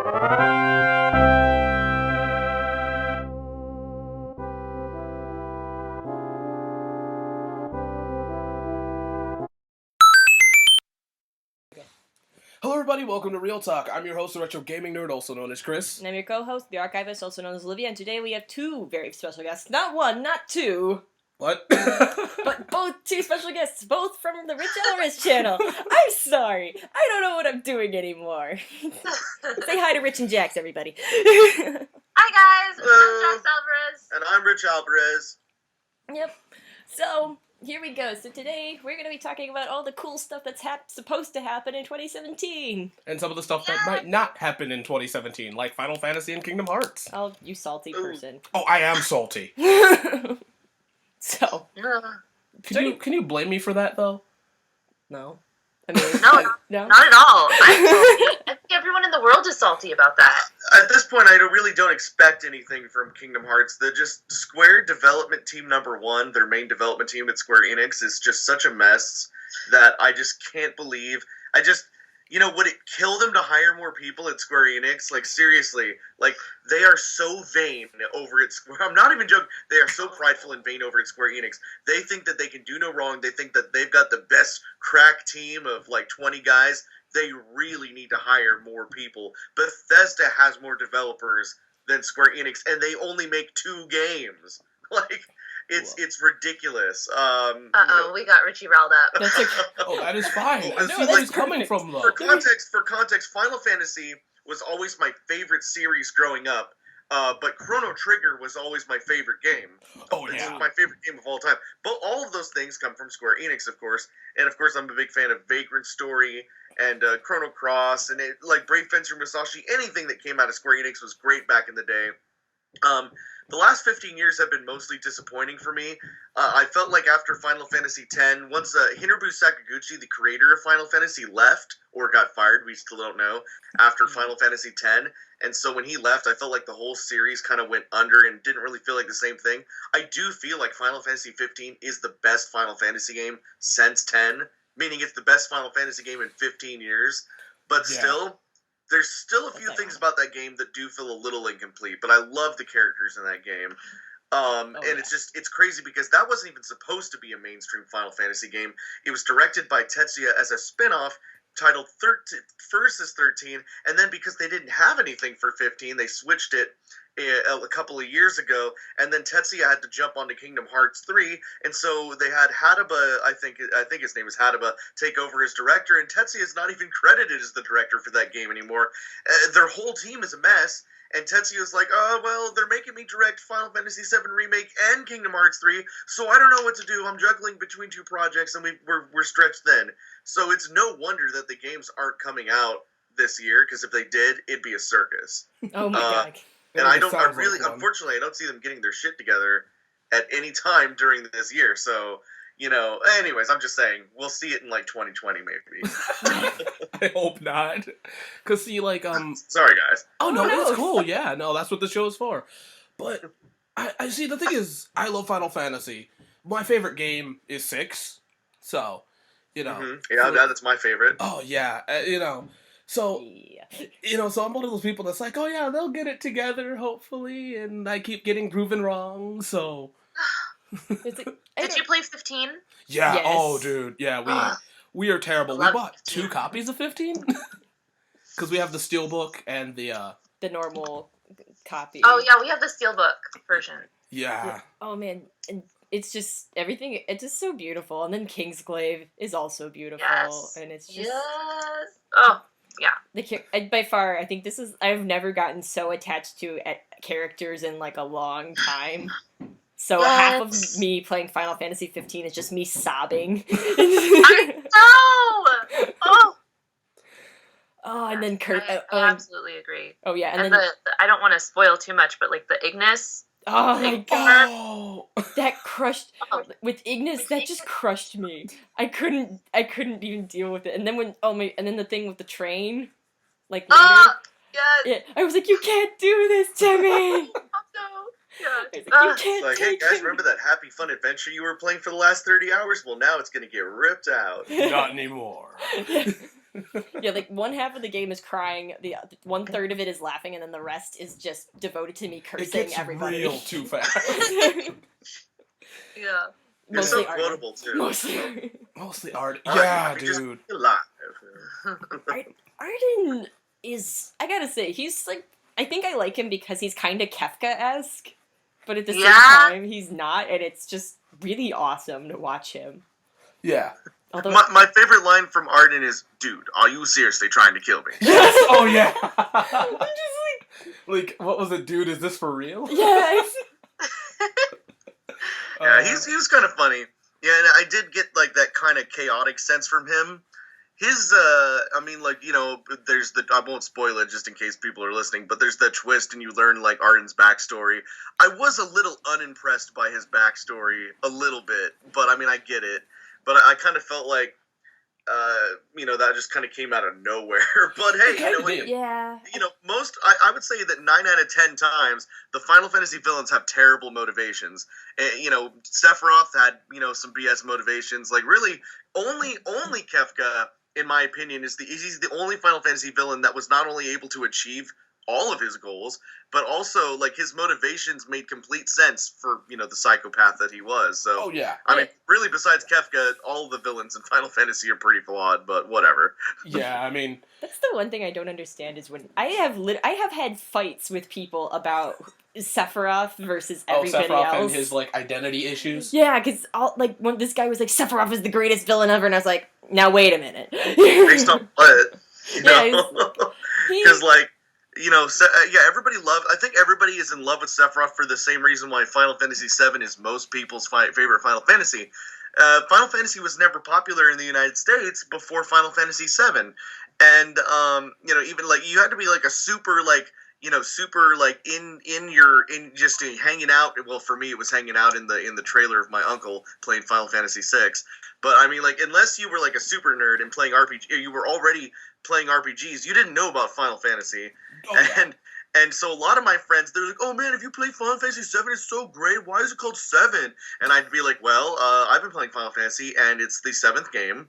Hello everybody, welcome to Real Talk. I'm your host, the Retro Gaming Nerd, also known as Chris. And I'm your co-host, the Archivist, also known as Olivia, and today we have two very special guests. Not one, not two. What? But both two special guests, both from the RICHIE'S channel. I'm sorry. I don't know what I'm doing anymore. Say hi to Rich and Jax, everybody. Hi guys, Hello. I'm Jax Alvarez. And I'm Rich Alvarez. Yep. So, here we go. So today, we're going to be talking about all the cool stuff that's supposed to happen in 2017. And some of the stuff that might not happen in 2017, like Final Fantasy and Kingdom Hearts. Oh, you salty person. Oh, I am salty. So, Can you blame me for that, though? no. I mean, No, not at all. I'm salty. I think everyone in the world is salty about that. At this point, I really don't expect anything from Kingdom Hearts. The just Square development team number one, their main development team at Square Enix, is just such a mess that I just can't believe. Would it kill them to hire more people at Square Enix? Like, seriously, they are so vain over at Square. I'm not even joking. They are so prideful and vain over at Square Enix. They think that they can do no wrong. They think that they've got the best crack team of, 20 guys. They really need to hire more people. Bethesda has more developers than Square Enix, and they only make 2 games. It's ridiculous. We got Richie riled up. That's okay. Oh, that is fine. I No, see where he's coming from, though. For context, Final Fantasy was always my favorite series growing up. But Chrono Trigger was always my favorite game. Oh, It's yeah. my favorite game of all time. But all of those things come from Square Enix, of course. And, of course, I'm a big fan of Vagrant Story and Chrono Cross and, Brave Fencer Musashi. Anything that came out of Square Enix was great back in the day. The last 15 years have been mostly disappointing for me. I felt like after Final Fantasy X, once Hinobu Sakaguchi, the creator of Final Fantasy, left, or got fired, we still don't know, after Final Fantasy X. And so when he left, I felt like the whole series kind of went under and didn't really feel like the same thing. I do feel like Final Fantasy 15 is the best Final Fantasy game since 10, meaning it's the best Final Fantasy game in 15 years. But still, there's still a few things about that game that do feel a little incomplete, but I love the characters in that game. It's crazy because that wasn't even supposed to be a mainstream Final Fantasy game. It was directed by Tetsuya as a spin-off titled Versus 13, and then because they didn't have anything for 15, they switched it a couple of years ago, and then Tetsuya had to jump onto Kingdom Hearts 3, and so they had Hadaba, I think his name is Hadaba, take over as director, and Tetsuya is not even credited as the director for that game anymore. Their whole team is a mess, and Tetsuya's like, oh, well, they're making me direct Final Fantasy VII Remake and Kingdom Hearts 3, so I don't know what to do. I'm juggling between 2 projects, and we're stretched thin. So it's no wonder that the games aren't coming out this year, because if they did, it'd be a circus. Oh my god. And unfortunately, I don't see them getting their shit together at any time during this year. So, anyways, I'm just saying, we'll see it in 2020 maybe. I hope not. Because, see, Sorry, guys. Oh, no, it's cool. Yeah, no, that's what the show is for. But, I see, the thing is, I love Final Fantasy. My favorite game is 6. So, Mm-hmm. Yeah, that's my favorite. Oh, yeah, So, so I'm one of those people that's like, oh yeah, they'll get it together, hopefully, and I keep getting proven wrong, so... Did you play 15? Yeah, yes. Oh dude, yeah, we are terrible. We bought 2 copies of 15? Because we have the Steelbook and the normal copy. Oh yeah, we have the Steelbook version. Yeah. Oh man, and it's just, everything, it's just so beautiful, and then Kingsglaive is also beautiful, and it's just... Yes! Oh, yeah. By far, I think I've never gotten so attached to characters in a long time. So half of me playing Final Fantasy 15 is just me sobbing. I know! Oh! Oh, and then I absolutely agree. Oh yeah, and then I don't want to spoil too much, but the Ignis. Oh my god! That crushed with Ignis. That just crushed me. I couldn't even deal with it. And then and then the thing with the train, later. Yes. Yeah, I was like, you can't do this to me. No. He's Ah. you It's can't like, hey take guys, him. remember that happy fun adventure you were playing for the last 30 hours? Well, now it's gonna get ripped out. Not anymore. Yeah, like one half of the game is crying, the 1/3 of it is laughing, and then the rest is just devoted to me It cursing gets everybody. real too fast. Yeah. It's Mostly so Arden. quotable too. Mostly. Mostly art. Arden, Yeah, you just dude. alive. Arden is, I gotta say, he's like, I think I like him because he's kind of Kefka-esque, but at the same Yeah. time, he's not, and it's just really awesome to watch him. Yeah. Although, My favorite line from Arden is, "Dude, are you seriously trying to kill me?" Yes. Oh yeah. I'm just Like, what was it, dude? Is this for real? like, yes. Yeah, he was kind of funny. Yeah, and I did get like that kind of chaotic sense from him. His, I mean, like, you know, there's I won't spoil it just in case people are listening, but there's that twist and you learn like Arden's backstory. I was a little unimpressed by his backstory, a little bit, but I mean, I get it. But I kind of felt like, you know, that just kind of came out of nowhere. But hey, you know, Kinda did. Yeah. you know, I would say that 9 out of 10 times the Final Fantasy villains have terrible motivations. You know, Sephiroth had, you know, some BS motivations. Like really, only Kefka, in my opinion, he's the only Final Fantasy villain that was not only able to achieve all of his goals, but also like his motivations made complete sense for, you know, the psychopath that he was. So Oh yeah. I mean, really, besides Kefka, all of the villains in Final Fantasy are pretty flawed, but whatever. Yeah. I mean, That's the one thing I don't understand is when I have had fights with people about Sephiroth versus everybody Sephiroth else. and his like identity issues. Yeah, because when this guy was like, Sephiroth is the greatest villain ever, and I was like, now wait a minute. Based on what? You Yeah, know? he- Because, like, you know, yeah, I think everybody is in love with Sephiroth for the same reason why Final Fantasy VII is most people's favorite Final Fantasy. Final Fantasy was never popular in the United States before Final Fantasy VII. And, you know, even, like, you had to be, like, a super, like, you know, super like in just hanging out. Well, for me, it was hanging out in the trailer of my uncle playing Final Fantasy VI. But I mean, like, unless you were like a super nerd and playing RPG, you were already playing RPGs. You didn't know about Final Fantasy, Oh, yeah. and so a lot of my friends, they're like, "Oh man, if you play Final Fantasy VII, it's so great. Why is it called 7?" And I'd be like, "Well, I've been playing Final Fantasy, and it's the 7th game."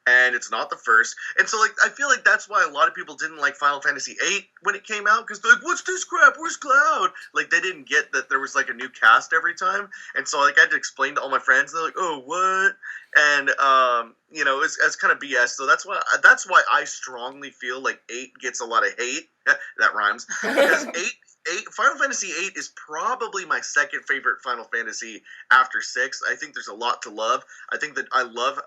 And it's not the first. And so, like, I feel like that's why a lot of people didn't like Final Fantasy VIII when it came out, because they're like, what's this crap? Where's Cloud? Like, they didn't get that there was, like, a new cast every time. And so, like, I had to explain to all my friends. They're like, oh, what? And, you know, it's kind of BS. So that's why I strongly feel like 8 gets a lot of hate. That rhymes. Because 8, Final Fantasy VIII is probably my second favorite Final Fantasy after 6. I think there's a lot to love. I think that I love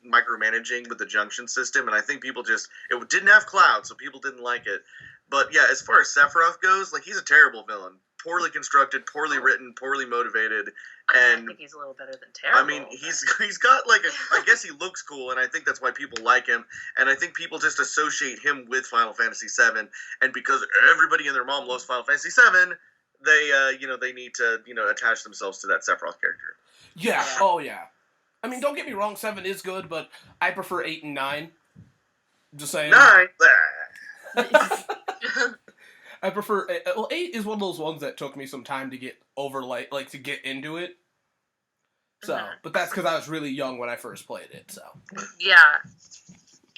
micromanaging with the junction system, and I think people it didn't have Cloud, so people didn't like it. But yeah, as far as Sephiroth goes, like, he's a terrible villain. Poorly constructed, poorly written, poorly motivated, I and think he's a little better than terrible. I mean, he's got like I guess he looks cool, and I think that's why people like him. And I think people just associate him with Final Fantasy VII, and because everybody and their mom loves Final Fantasy VII, they you know, they need to, you know, attach themselves to that Sephiroth character. Yeah. Oh yeah. I mean, don't get me wrong. 7 is good, but I prefer 8 and 9. Just saying. 9. I prefer. Well, 8 is one of those ones that took me some time to get over, like to get into it. So, but that's because I was really young when I first played it. So. Yeah.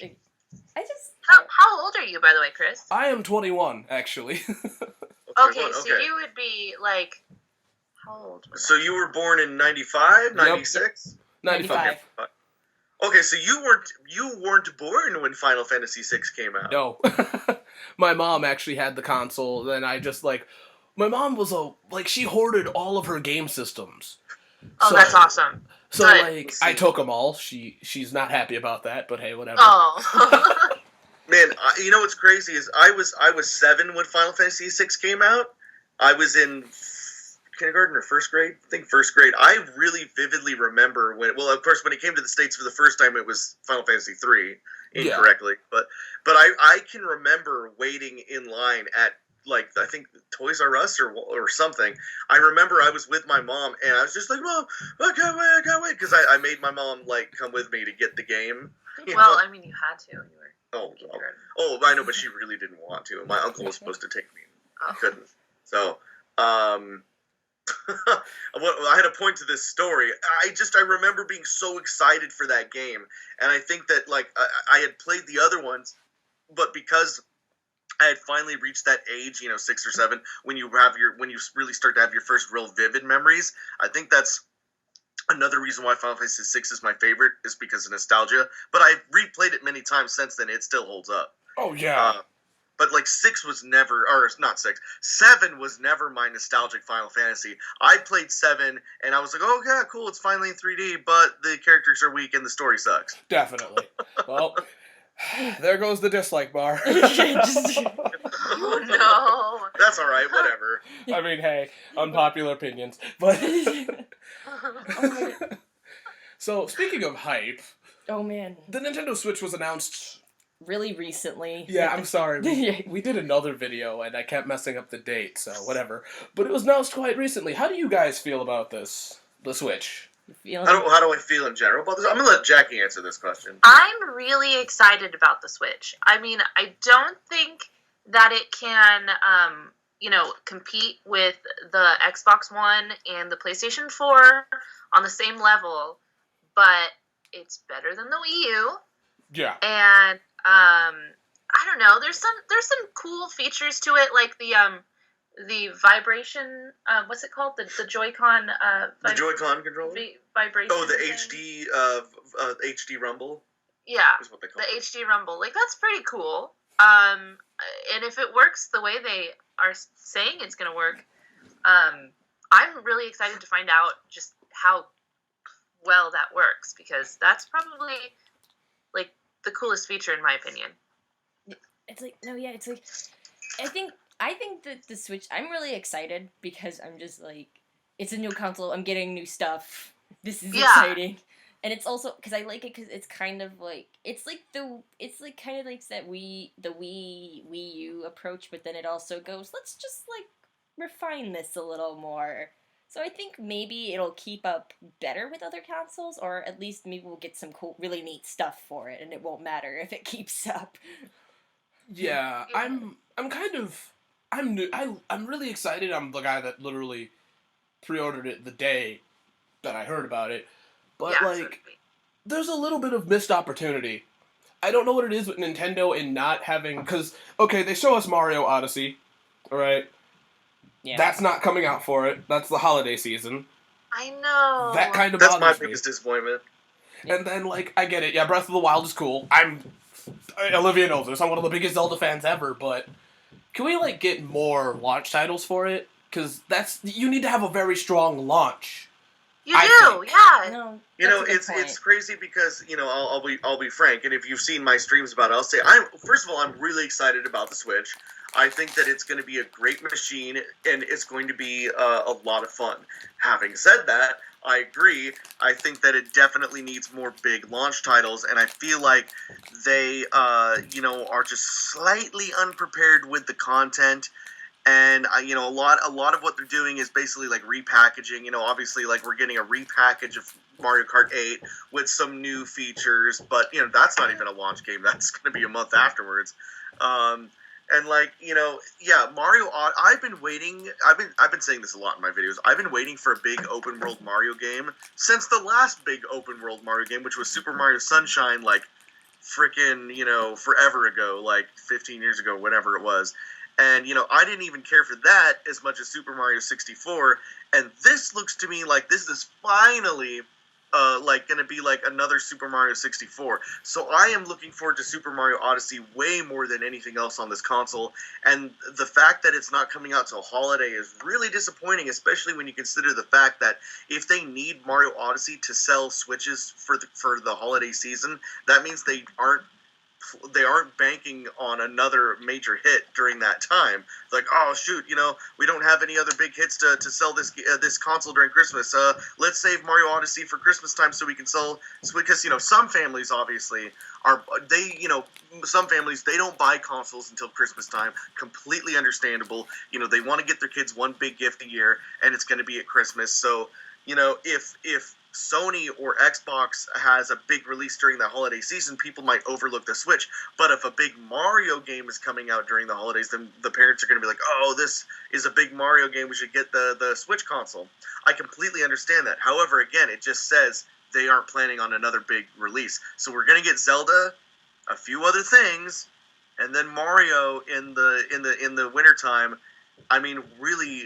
I just How old are you, by the way, Chris? I am 21, actually. Okay, so you would be like, how old? Was So you were born in 95, 96? 95. Okay, so you weren't born when Final Fantasy VI came out. No. My mom actually had the console, then I just, like... My mom was she hoarded all of her game systems. Oh, So- that's awesome. So, Good. like, I took them all. She's not happy about that, but hey, whatever. Oh. Man, you know what's crazy is I was 7 when Final Fantasy VI came out. I was in kindergarten or first grade. I think first grade. I really vividly remember when. Well, of course, when it came to the States for the first time, it was Final Fantasy III incorrectly. Yeah. But I can remember waiting in line at, like, I think Toys R Us or something. I remember I was with my mom, and I was just like, Mom, I can't wait, because I made my mom, like, come with me to get the game. Well, I mean, you had to. You were kindergarten. I know, but she really didn't want to. My uncle was supposed to take me, and couldn't. So, I had a point to this story. I remember being so excited for that game, and I think that like I had played the other ones, but because I had finally reached that age, 6 or 7, when you really start to have your first real vivid memories. I think that's another reason why Final Fantasy VI is my favorite, is because of nostalgia. But I've replayed it many times since then. It still holds up. Oh yeah. But like 6 was never, or not 6, 7 was never my nostalgic Final Fantasy. I played 7 and I was like, oh yeah, cool, it's finally in 3D, but the characters are weak and the story sucks. Definitely. Well, there goes the dislike bar. Oh no. That's all right, whatever. I mean, hey, unpopular opinions, but. So speaking of hype, Oh man, the Nintendo Switch was announced. really recently. Yeah, I'm sorry. We did another video and I kept messing up the date, so whatever. But it was announced quite recently. How do you guys feel about this? The Switch? Feeling... How do I feel in general about this? I'm going to let Jackie answer this question. I'm really excited about the Switch. I mean, I don't think that it can, compete with the Xbox One and the PlayStation 4 on the same level, but it's better than the Wii U. Yeah. And I don't know. There's some cool features to it, like the vibration. What's it called? The Joy-Con. The Joy-Con controller. Vibration. Oh, the thing. HD Rumble. Yeah, Is what they call the it. HD Rumble. Like, that's pretty cool. And if it works the way they are saying it's gonna work, I'm really excited to find out just how well that works, because that's probably like the coolest feature in my opinion. It's like, no, yeah, it's like, I think that the Switch, I'm really excited because I'm just like, it's a new console, I'm getting new stuff, this is exciting. And it's also, because I like it because it's kind of like, it's like kind of like the Wii U approach, but then it also goes, let's just like refine this a little more. So I think maybe it'll keep up better with other consoles, or at least maybe we'll get some cool, really neat stuff for it, and it won't matter if it keeps up. Yeah, I'm really excited. I'm the guy that literally pre-ordered it the day that I heard about it. But Yeah, like, certainly. there's a little bit of missed opportunity. I don't know what it is with Nintendo and not having, because okay, they show us Mario Odyssey, all right. Yeah. That's not coming out for it. That's the holiday season. I know. That kind of That's my bothers me. biggest disappointment. And then, like, I get it. Yeah, Breath of the Wild is cool. Olivia knows this. I'm one of the biggest Zelda fans ever, but can we, like, get more launch titles for it? Because you need to have a very strong launch. You I do, think. yeah. No, You know, that's a good it's point. crazy because I'll be frank, and if you've seen my streams about it, I'll say first of all, I'm really excited about the Switch. I think that it's going to be a great machine, and it's going to be a lot of fun. Having said that, I agree. I think that it definitely needs more big launch titles, and I feel like they, are just slightly unprepared with the content. And a lot of what they're doing is basically like repackaging. Obviously, like we're getting a repackage of Mario Kart 8 with some new features, but that's not even a launch game. That's going to be a month afterwards. And Mario. I've been waiting. I've been saying this a lot in my videos. I've been waiting for a big open world Mario game since the last big open world Mario game, which was Super Mario Sunshine, like freaking forever ago, like 15 years ago, whatever it was. And I didn't even care for that as much as Super Mario 64. And this looks to me like this is finally going to be like another Super Mario 64. So I am looking forward to Super Mario Odyssey way more than anything else on this console. And the fact that it's not coming out till holiday is really disappointing, especially when you consider the fact that if they need Mario Odyssey to sell Switches for the holiday season, that means they aren't banking on another major hit during that time. It's like, oh shoot, we don't have any other big hits to sell this console during Christmas. Let's save Mario Odyssey for Christmas time so we can sell. Because some families obviously some families they don't buy consoles until Christmas time. Completely understandable. They want to get their kids one big gift a year, and it's going to be at Christmas. So if Sony or Xbox has a big release during the holiday season, people might overlook the Switch. But if a big Mario game is coming out during the holidays, then the parents are going to be like, oh, this is a big Mario game, we should get the Switch console. I completely understand that. However, again, it just says they aren't planning on another big release. So we're going to get Zelda, a few other things, and then Mario in the wintertime. I mean, really,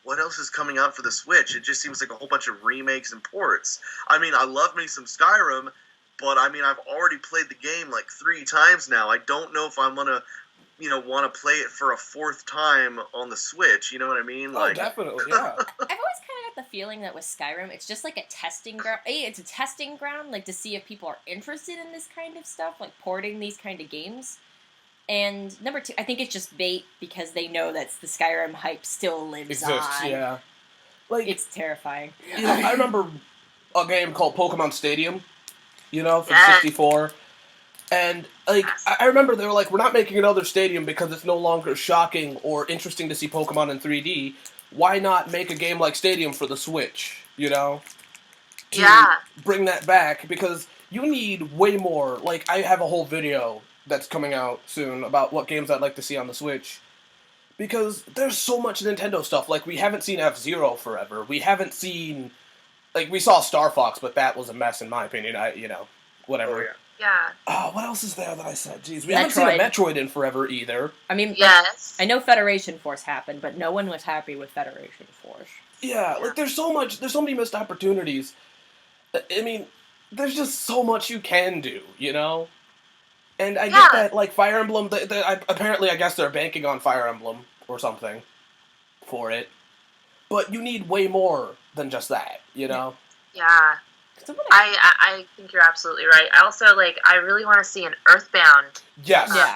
what else is coming out for the Switch? It just seems like a whole bunch of remakes and ports. I mean, I love me some Skyrim, but I mean, I've already played the game like 3 times now. I don't know if I'm gonna, want to play it for a 4th time on the Switch. You know what I mean? Oh, definitely, yeah. I've always kind of got the feeling that with Skyrim, it's just like a testing ground. It's a testing ground, like to see if people are interested in this kind of stuff, like porting these kind of games. And number 2, I think it's just bait because they know that the Skyrim hype still lives on. Yeah. Like, it's terrifying. I remember a game called Pokemon Stadium, from 64. And, like, I remember they were like, we're not making another stadium because it's no longer shocking or interesting to see Pokemon in 3D. Why not make a game like Stadium for the Switch, To bring that back, because you need way more. Like, I have a whole video that's coming out soon about what games I'd like to see on the Switch. Because there's so much Nintendo stuff. Like, we haven't seen F-Zero forever. We haven't seen... Like, we saw Star Fox, but that was a mess in my opinion. Whatever. Oh, yeah. Yeah. Oh, what else is there that I said? Jeez, we haven't seen a Metroid in forever either. I mean, yes. I know Federation Force happened, but no one was happy with Federation Force. Yeah, like, there's so many missed opportunities. I mean, there's just so much you can do, And I get that, like, Fire Emblem, apparently I guess they're banking on Fire Emblem or something for it. But you need way more than just that, Yeah. I think you're absolutely right. I also, I really want to see an Earthbound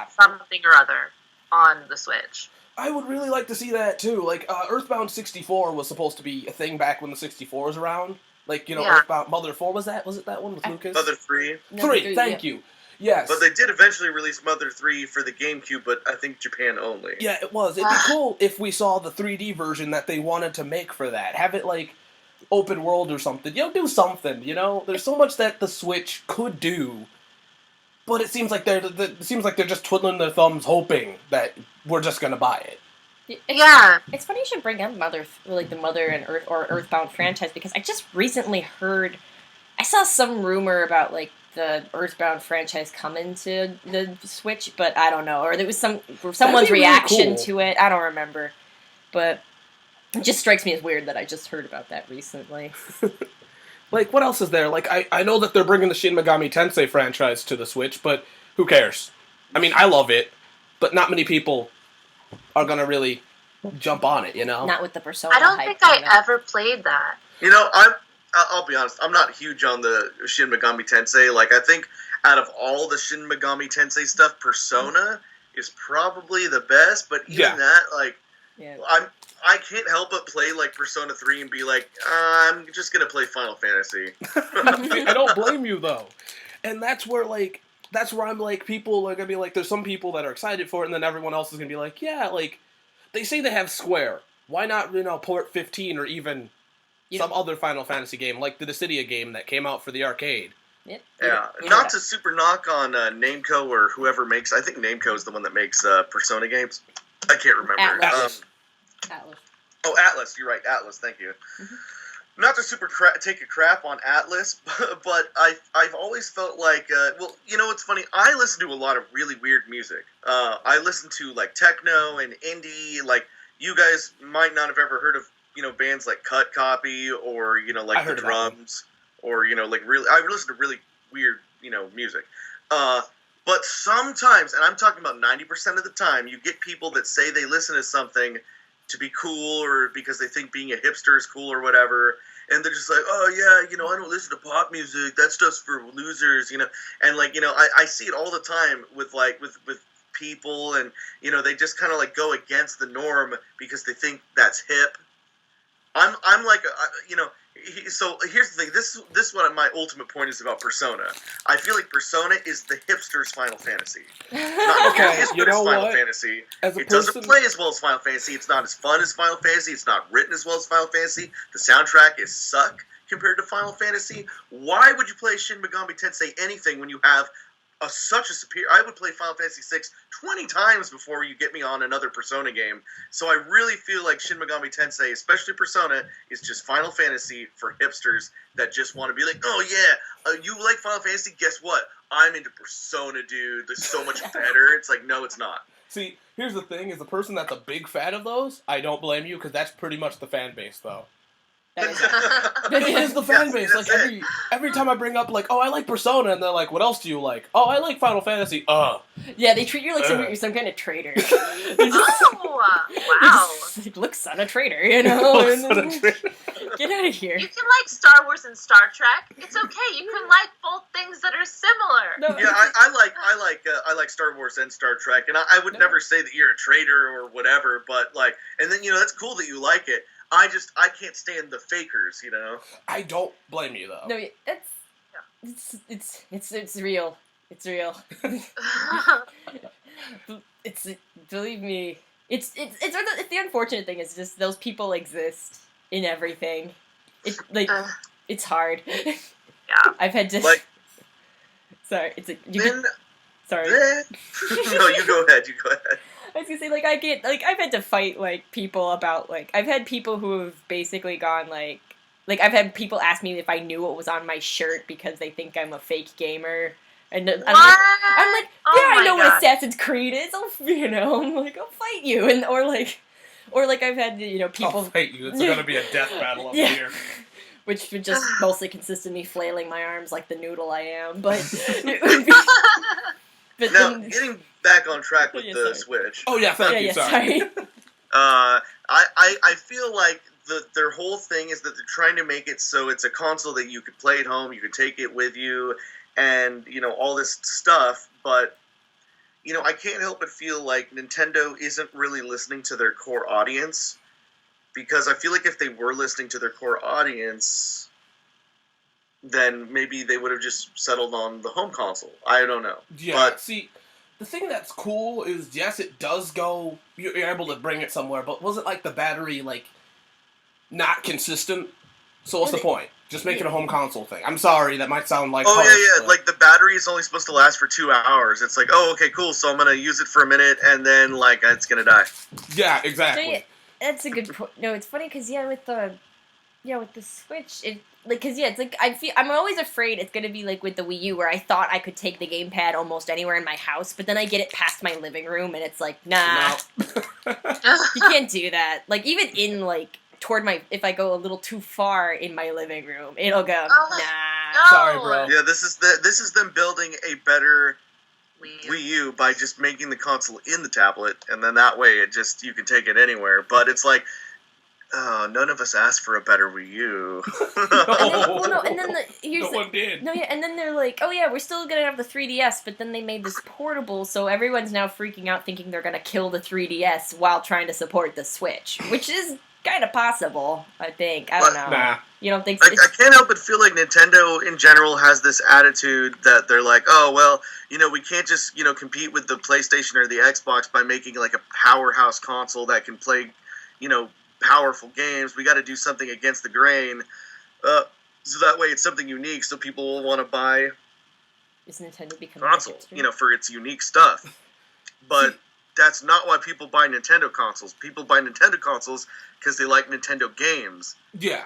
something or other on the Switch. I would really like to see that, too. Like, Earthbound 64 was supposed to be a thing back when the 64 was around. Like, Earthbound Mother 4, was it that one with Lucas? Mother 3. 3, thank you. Yes. But they did eventually release Mother 3 for the GameCube, but I think Japan only. Yeah, it was. It'd be cool if we saw the 3D version that they wanted to make for that. Have it, like, open world or something. Do something, There's so much that the Switch could do, but it seems like they're just twiddling their thumbs hoping that we're just going to buy it. It's funny you should bring up the Mother and Earthbound franchise, because I just recently I saw some rumor about, like, the Earthbound franchise coming to the Switch, but I don't know. Or there was someone's reaction to it. I don't remember. But it just strikes me as weird that I just heard about that recently. Like, what else is there? Like, I know that they're bringing the Shin Megami Tensei franchise to the Switch, but who cares? I mean, I love it, but not many people are going to really jump on it, Not with the Persona I don't hype think I ever played that. I'll be honest, I'm not huge on the Shin Megami Tensei. Like, I think out of all the Shin Megami Tensei stuff, Persona is probably the best, but even that, like, I can't help but play, like, Persona 3 and be like, I'm just gonna play Final Fantasy. I don't blame you, though. And that's where I'm like, people are gonna be like, there's some people that are excited for it, and then everyone else is gonna be like, yeah, like, they say they have Square. Why not, port 15 or even some other Final Fantasy game, like the Dissidia game that came out for the arcade. Yep. Yeah, not to super knock on Namco or whoever makes... I think Namco is the one that makes Persona games. I can't remember. Atlas. Oh, Atlas. You're right. Atlas. Thank you. Mm-hmm. Not to super take a crap on Atlas, but I've always felt like... it's funny. I listen to a lot of really weird music. I listen to, like, techno and indie. Like, you guys might not have ever heard of bands like Cut Copy or, like the Drums or, like really, I listen to really weird, music. But sometimes, and I'm talking about 90% of the time, you get people that say they listen to something to be cool or because they think being a hipster is cool or whatever. And they're just like, oh yeah, I don't listen to pop music. That stuff's for losers, And like, I see it all the time with people and, they just kind of like go against the norm because they think that's hip. I'm like, so here's the thing. This is what my ultimate point is about Persona. I feel like Persona is the hipster's Final Fantasy. Not the hipster's Final Fantasy. It doesn't play as well as Final Fantasy. It's not as fun as Final Fantasy. It's not written as well as Final Fantasy. The soundtrack is suck. compared to Final Fantasy. Why would you play Shin Megami Tensei anything when you have such a superior... I would play Final Fantasy VI 20 times before you get me on another Persona game. So I really feel like Shin Megami Tensei, especially Persona, is just Final Fantasy for hipsters that just want to be like, oh yeah, you like Final Fantasy? Guess what? I'm into Persona, dude. They're so much better. It's like, no, it's not. See, here's the thing, as a person that's a big fan of those, I don't blame you, because that's pretty much the fan base, though. It is the fan base. Like, every time I bring up, like, oh, I like Persona, and they're like, what else do you like? Oh, I like Final Fantasy. Yeah, they treat you like you're some kind of traitor. Wow. Like, look, son, a traitor, you know? Get out of here. You can like Star Wars and Star Trek. It's okay. You can like both things that are similar. No, Yeah, I like Star Wars and Star Trek, and I would never say that you're a traitor or whatever, but like, and then, you know, that's cool that you like it. I can't stand the fakers, you know? I don't blame you, though. No, it's real. It's real. It's, believe me, it's the unfortunate thing is just those people exist in everything. It's like, it's hard. Yeah. I've had to... Like... Sorry, it's like... Sorry. No, you go ahead. I was gonna say, like, I've had to fight, like, people about, like, I've had people who have basically gone, like, I've had people ask me if I knew what was on my shirt because they think I'm a fake gamer. And I'm like, yeah, I know what Assassin's Creed is. You know, I'm like, I'll fight you. And, or like I've had, you know, people... I'll fight you. It's gonna be a death battle up here. Which would just mostly consist in me flailing my arms like the noodle I am, but... it would be, but now, then, getting back on track with the sorry. Switch. Oh, yeah, thank you, sorry. I feel like their whole thing is that they're trying to make it so it's a console that you could play at home, you could take it with you, and, you know, all this stuff, but, you know, I can't help but feel like Nintendo isn't really listening to their core audience, because I feel like if they were listening to their core audience, then maybe they would have just settled on the home console. I don't know. Yeah, but, see, the thing that's cool is, yes, it does go, you're able to bring it somewhere, but wasn't, like, the battery, like, not consistent? So what's the point? Just make it a home console thing. I'm sorry, that might sound like harsh, yeah, but... like, the battery is only supposed to last for 2 hours. It's like, oh, okay, cool, so I'm gonna use it for a minute, and then, like, it's gonna die. Yeah, exactly. So, yeah, that's a good point. No, it's funny, because, with the Switch, it... Like, cause it's like, I'm always afraid it's gonna be like with the Wii U, where I thought I could take the gamepad almost anywhere in my house, but then I get it past my living room, and it's like, nah. No. You can't do that. Like, even in, like, if I go a little too far in my living room, it'll go, nah. No. Sorry, bro. Yeah, this is them building a better Wii U by just making the console in the tablet, and then that way you can take it anywhere. But it's like, none of us asked for a better Wii U. No one did. No, yeah, and then they're like, oh yeah, we're still gonna have the 3DS, but then they made this portable, so everyone's now freaking out thinking they're gonna kill the 3DS while trying to support the Switch, which is kind of possible, I think. I don't know. Nah. You don't think so? I can't help but feel like Nintendo in general has this attitude that they're like, oh, well, you know, we can't just, you know, compete with the PlayStation or the Xbox by making like a powerhouse console that can play, you know, powerful games. We got to do something against the grain, so that way it's something unique, so people will want to buy Is Nintendo becoming console, you know, for its unique stuff. But that's not why people buy Nintendo consoles. People buy Nintendo consoles because they like Nintendo games. Yeah.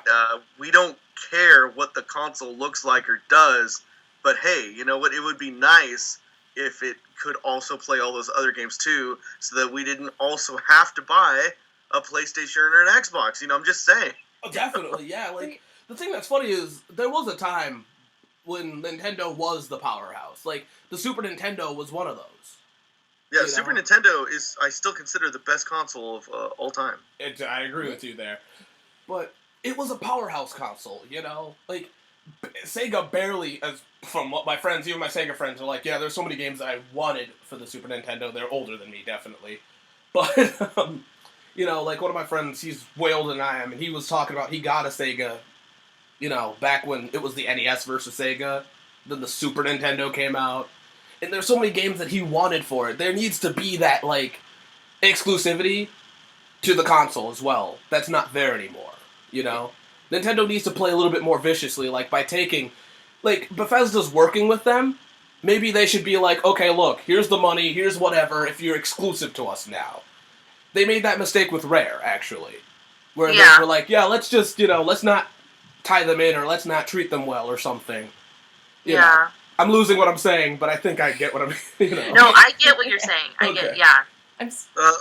We don't care what the console looks like or does, but hey, you know what? It would be nice if it could also play all those other games too, so that we didn't also have to buy a PlayStation or an Xbox. You know, I'm just saying. Oh, definitely, yeah. Like, the thing that's funny is, there was a time when Nintendo was the powerhouse. Like, the Super Nintendo was one of those. Yeah, Super Nintendo is, I still consider, the best console of all time. I agree with you there. But it was a powerhouse console, you know? Like, Sega barely, as from what my friends, even my Sega friends, are like, yeah, there's so many games that I wanted for the Super Nintendo. They're older than me, definitely. But, you know, like, one of my friends, he's way older than I am, and he was talking about he got a Sega, you know, back when it was the NES versus Sega. Then the Super Nintendo came out. And there's so many games that he wanted for it. There needs to be that, like, exclusivity to the console as well. That's not there anymore, you know? Nintendo needs to play a little bit more viciously, like by taking, like Bethesda's working with them. Maybe they should be like, okay, look, here's the money, here's whatever. If you're exclusive to us now, they made that mistake with Rare actually, where they were like, yeah, let's just let's not tie them in or let's not treat them well or something. You know. I'm losing what I'm saying, but I think I get what I'm. No, I get what you're saying. I get. Yeah.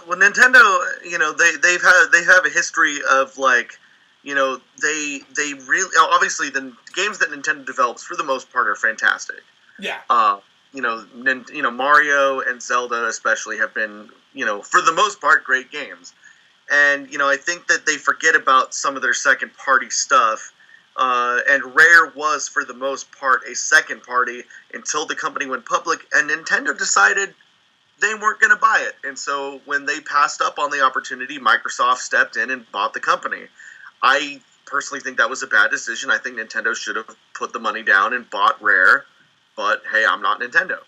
Well, Nintendo, they have a history of like, they really obviously the games that Nintendo develops for the most part are fantastic. Yeah. Mario and Zelda especially have been, for the most part, great games, and I think that they forget about some of their second party stuff. And Rare was, for the most part, a second party until the company went public, and Nintendo decided they weren't going to buy it. And so when they passed up on the opportunity, Microsoft stepped in and bought the company. I personally think that was a bad decision. I think Nintendo should have put the money down and bought Rare, but hey, I'm not Nintendo.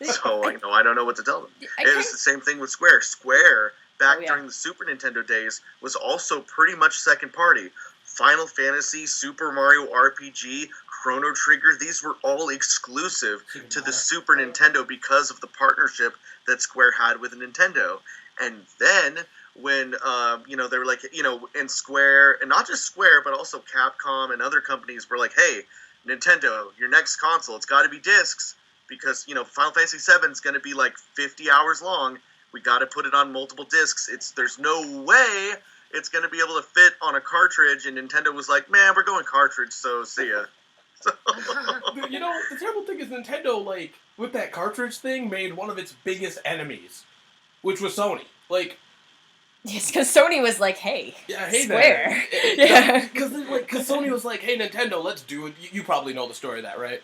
So, I don't know what to tell them. It was the same thing with Square. Square, back during the Super Nintendo days, was also pretty much second party. Final Fantasy, Super Mario RPG, Chrono Trigger, these were all exclusive to the Super Nintendo because of the partnership that Square had with Nintendo. And then when, they were like, and Square, and not just Square, but also Capcom and other companies were like, hey, Nintendo, your next console, it's got to be discs because, Final Fantasy VII is going to be like 50 hours long. We got to put it on multiple discs. There's no way it's going to be able to fit on a cartridge, and Nintendo was like, man, we're going cartridge, so see ya. So. The terrible thing is Nintendo, like, with that cartridge thing, made one of its biggest enemies, which was Sony. Like... Yes, because Sony was like, hey, hey Square. Yeah. Because Sony was like, hey, Nintendo, let's do it. You probably know the story of that, right?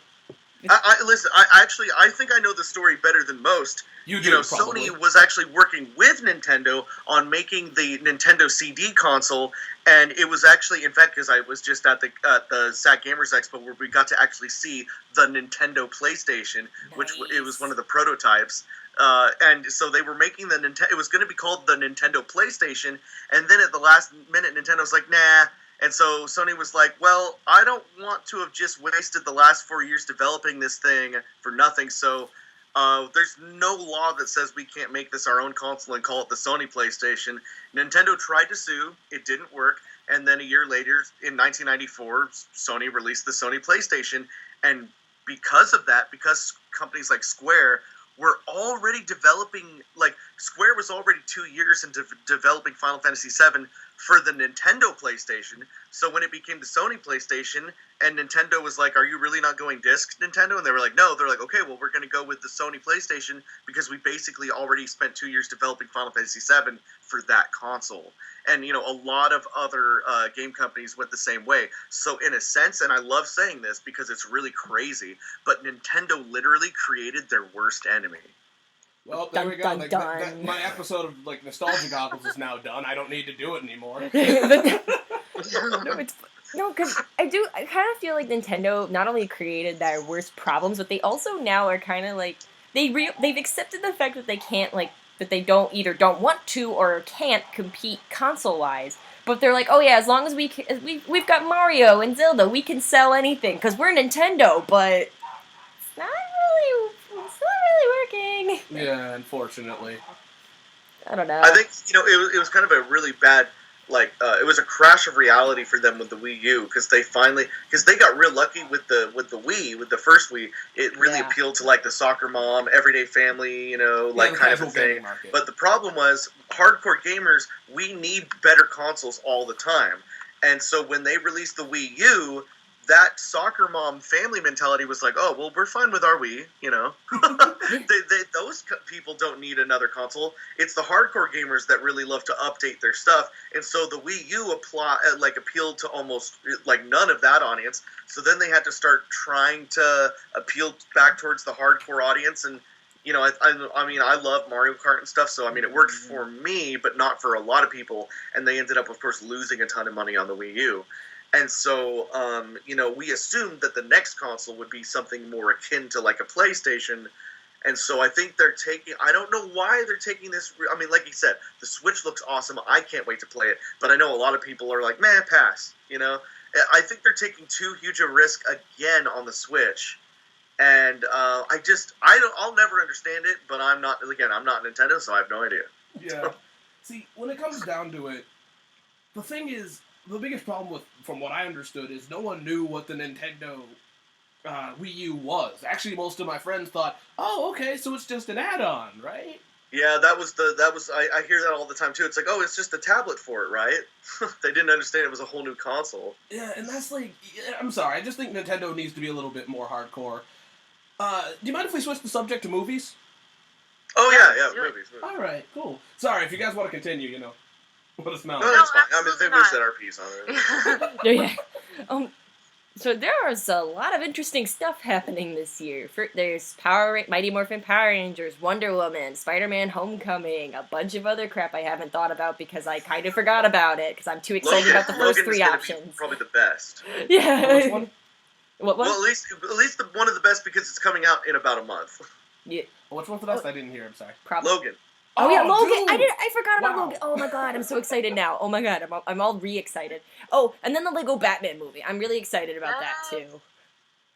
Listen, I think I know the story better than most. You do, Sony was actually working with Nintendo on making the Nintendo CD console, and it was actually, in fact, because I was just at the SAC Gamers Expo where we got to actually see the Nintendo PlayStation, which it was one of the prototypes. And so they were making the Nintendo. It was going to be called the Nintendo PlayStation, and then at the last minute, Nintendo was like, nah. And so Sony was like, well, I don't want to have just wasted the last 4 years developing this thing for nothing, so there's no law that says we can't make this our own console and call it the Sony PlayStation. Nintendo tried to sue. It didn't work. And then a year later, in 1994, Sony released the Sony PlayStation. And because of that, because companies like Square were already developing, like, Square was already 2 years into developing Final Fantasy VII for the Nintendo PlayStation. So when it became the Sony PlayStation, and Nintendo was like, are you really not going disc, Nintendo? And they were like, no. They're like, okay, well, we're going to go with the Sony PlayStation because we basically already spent 2 years developing Final Fantasy VII for that console. And, a lot of other game companies went the same way. So in a sense, and I love saying this because it's really crazy, but Nintendo literally created their worst enemy. Well, there we go. My episode of Nostalgia Goggles is now done. I don't need to do it anymore. No, because I kind of feel like Nintendo not only created their worst problems, but they also now are kind of like they've accepted the fact that they can't that they don't want to or can't compete console wise. But they're like, oh yeah, as long as we've got Mario and Zelda, we can sell anything because we're Nintendo. But it's not really working. Yeah, unfortunately. I don't know. I think it was kind of a really bad it was a crash of reality for them with the Wii U because they got real lucky with the Wii, with the first Wii. It really appealed to the soccer mom, everyday family, kind of a thing. But the problem was hardcore gamers, we need better consoles all the time. And so when they released the Wii U, that soccer mom family mentality was like, oh, well, we're fine with our Wii, those people don't need another console. It's the hardcore gamers that really love to update their stuff. And so the Wii U appealed to almost none of that audience. So then they had to start trying to appeal back towards the hardcore audience. And, I love Mario Kart and stuff. So, it worked for me, but not for a lot of people. And they ended up, of course, losing a ton of money on the Wii U. And so, we assumed that the next console would be something more akin to a PlayStation. And so I think they're taking, I don't know why they're taking this, I mean, like you said, the Switch looks awesome, I can't wait to play it, but I know a lot of people are like, man, pass, you know? I think they're taking too huge a risk again on the Switch, and I'll never understand it, but I'm not Nintendo, so I have no idea. Yeah. See, when it comes down to it, the thing is, the biggest problem from what I understood, is no one knew what the Nintendo Wii U was. Actually, most of my friends thought, oh, okay, so it's just an add-on, right? Yeah, I hear that all the time too. It's like, oh, it's just a tablet for it, right? They didn't understand it was a whole new console. Yeah, and that's like, I'm sorry, I just think Nintendo needs to be a little bit more hardcore. Do you mind if we switch the subject to movies? Oh, yeah, movies. Alright, cool. Sorry, if you guys want to continue, you know, let us know. No, that's fine. I mean, absolutely we not. said our piece on it. Yeah. So there's a lot of interesting stuff happening this year. There's Mighty Morphin Power Rangers, Wonder Woman, Spider-Man Homecoming, a bunch of other crap I haven't thought about because I kind of forgot about it because I'm too excited about the first Logan's three gonna options. Be probably the best. Yeah. Which one? What? Well, at least one of the best because it's coming out in about a month. Yeah. Which one's the best? I didn't hear, I'm sorry. Probably. Logan. Oh yeah, Logan! Dude! I forgot about Wow. Logan. Oh my god, I'm so excited now. Oh my god, I'm all re-excited. Oh, and then the Lego Batman movie. I'm really excited about that too.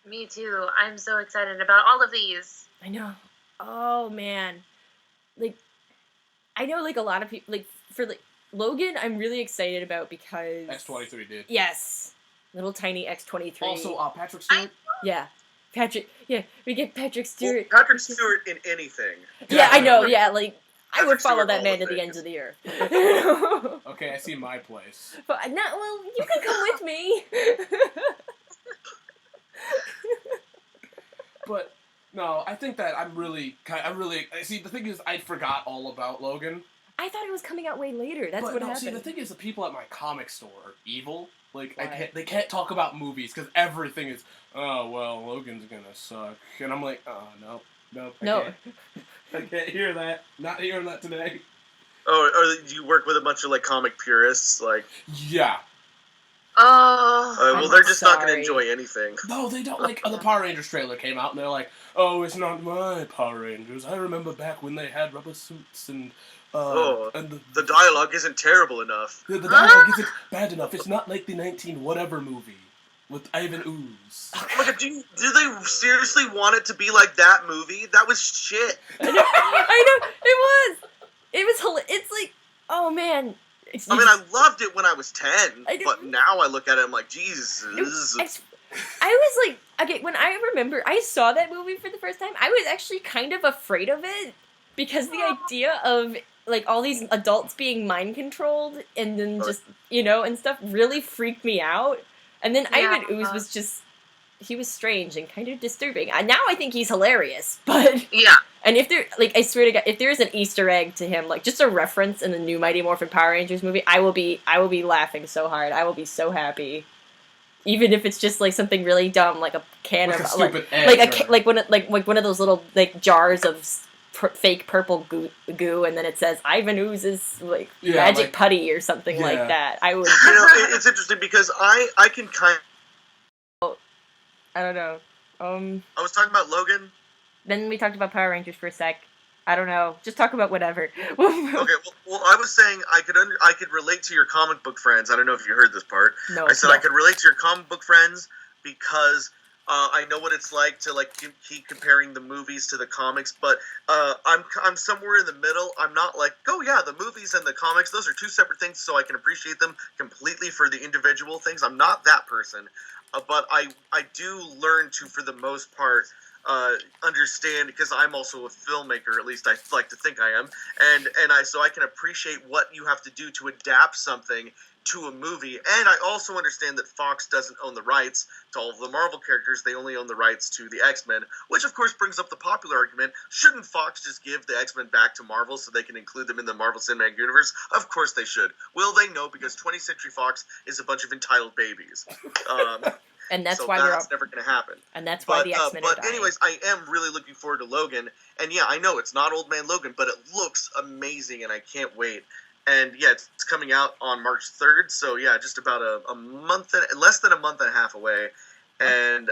Me too. I'm so excited about all of these. I know. Oh man, like I know like a lot of people like for like Logan. I'm really excited about because X-23 did. Yes, little tiny X-23. Also, Patrick Stewart. Yeah, Patrick. Yeah, we get Patrick Stewart. Well, Patrick Stewart in anything. Yeah, I know. Yeah, like I would Patrick follow Stewart that all man the to the things. ends of the earth. Okay, I see my place. But not well. You can come with me. But no, I think that see. The thing is, I forgot all about Logan. I thought it was coming out way later. That's But what no, happened. see, the thing is, the people at my comic store are evil. Like, Why? they can't talk about movies because everything is, oh well, Logan's gonna suck, and I'm like, oh no, No. I can't hear that. Not hearing that today. Oh, or do you work with a bunch of like comic purists? Like, Yeah. Oh. well, I'm they're just not going to sorry. enjoy anything. No, they don't. Like, the Power Rangers trailer came out, and they're like, oh, it's not my Power Rangers. I remember back when they had rubber suits and and The dialogue isn't terrible enough. the dialogue isn't bad enough. It's not like the 19-whatever movie with Ivan Ooze. Like, do they seriously want it to be like that movie? That was shit. I know. It was. It's like, oh man. I mean, I loved it when I was 10, I know. but now I look at it, I'm like, Jesus. I was like, okay, when I remember, I saw that movie for the first time, I was actually kind of afraid of it, because the idea of, like, all these adults being mind-controlled, and then just, you know, and stuff, really freaked me out. And then Ivan Ooze was just, he was strange and kind of disturbing. Now I think he's hilarious, but... Yeah. And if there, like, I swear to God, if there's an Easter egg to him, like, just a reference in the new Mighty Morphin Power Rangers movie, I will be laughing so hard. I will be so happy. Even if it's just, like, something really dumb, like a can Like of, a stupid egg like one of those little, like, jars of fake purple goo, and then it says Ivan Ooze's, like, magic like, putty or something like that. I would... You know, it's interesting because I can kind I don't know. I was talking about Logan. Then we talked about Power Rangers for a sec. I don't know. Just talk about whatever. Okay, well, I was saying I could relate to your comic book friends. I don't know if you heard this part. No. I said I could relate to your comic book friends because I know what it's like to like keep comparing the movies to the comics. But I'm somewhere in the middle. I'm not like, oh yeah, the movies and the comics, those are two separate things, so I can appreciate them completely for the individual things. I'm not that person, but I do learn to, for the most part, understand, because I'm also a filmmaker, at least I like to think I am, and so I can appreciate what you have to do to adapt something to a movie. And I also understand that Fox doesn't own the rights to all of the Marvel characters. They only own the rights to the X-Men, which of course brings up the popular argument, shouldn't Fox just give the X-Men back to Marvel so they can include them in the Marvel Cinematic Universe? Of course they should. Will they? No, because 20th Century Fox is a bunch of entitled babies. And that's so why that's never going to happen. And that's why the X-Men are But dying. anyways, I am really looking forward to Logan. And yeah, I know it's not Old Man Logan, but it looks amazing, and I can't wait. And yeah, it's coming out on March 3rd, so yeah, just about a month, less than a month and a half away. And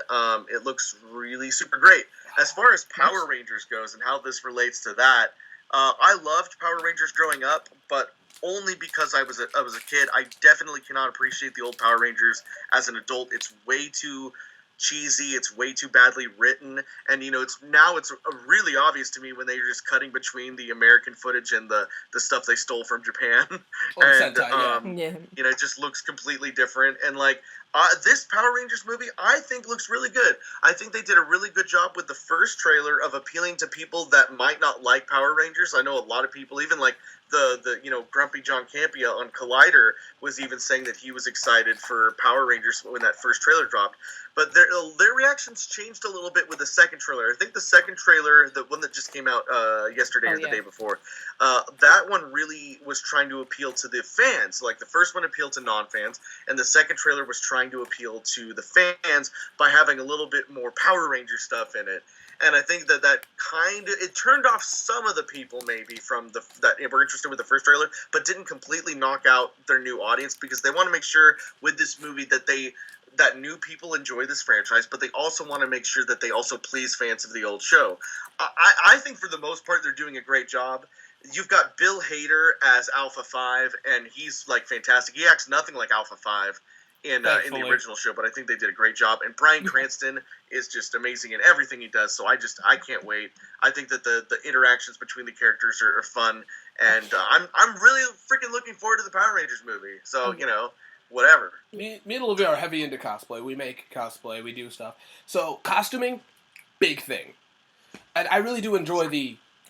it looks really super great. as far as Power Rangers goes and how this relates to that, I loved Power Rangers growing up, but only because I was a kid. I definitely cannot appreciate the old Power Rangers as an adult. It's way too cheesy. It's way too badly written, and it's really obvious to me when they're just cutting between the American footage and the stuff they stole from Japan, and Sentai, it just looks completely different. And this Power Rangers movie, I think, looks really good. I think they did a really good job with the first trailer of appealing to people that might not like Power Rangers. I know a lot of people, even like the Grumpy John Campia on Collider, was even saying that he was excited for Power Rangers when that first trailer dropped. But their reactions changed a little bit with the second trailer. I think the second trailer, the one that just came out yesterday or the day before, that one really was trying to appeal to the fans. Like, the first one appealed to non-fans, and the second trailer was trying to appeal to the fans by having a little bit more Power Ranger stuff in it. And I think that kind of, it turned off some of the people maybe from that were interested with the first trailer, but didn't completely knock out their new audience, because they want to make sure with this movie that new people enjoy this franchise, but they also want to make sure that they also please fans of the old show. I think for the most part they're doing a great job. You've got Bill Hader as Alpha 5, and he's fantastic. He acts nothing like Alpha 5 in the original show, but I think they did a great job. And Bryan Cranston is just amazing in everything he does, so I can't wait. I think that the interactions between the characters are fun, and I'm really freaking looking forward to the Power Rangers movie. So, whatever. Me and Olivia are heavy into cosplay. We make cosplay, we do stuff. So, costuming, big thing. And I really do enjoy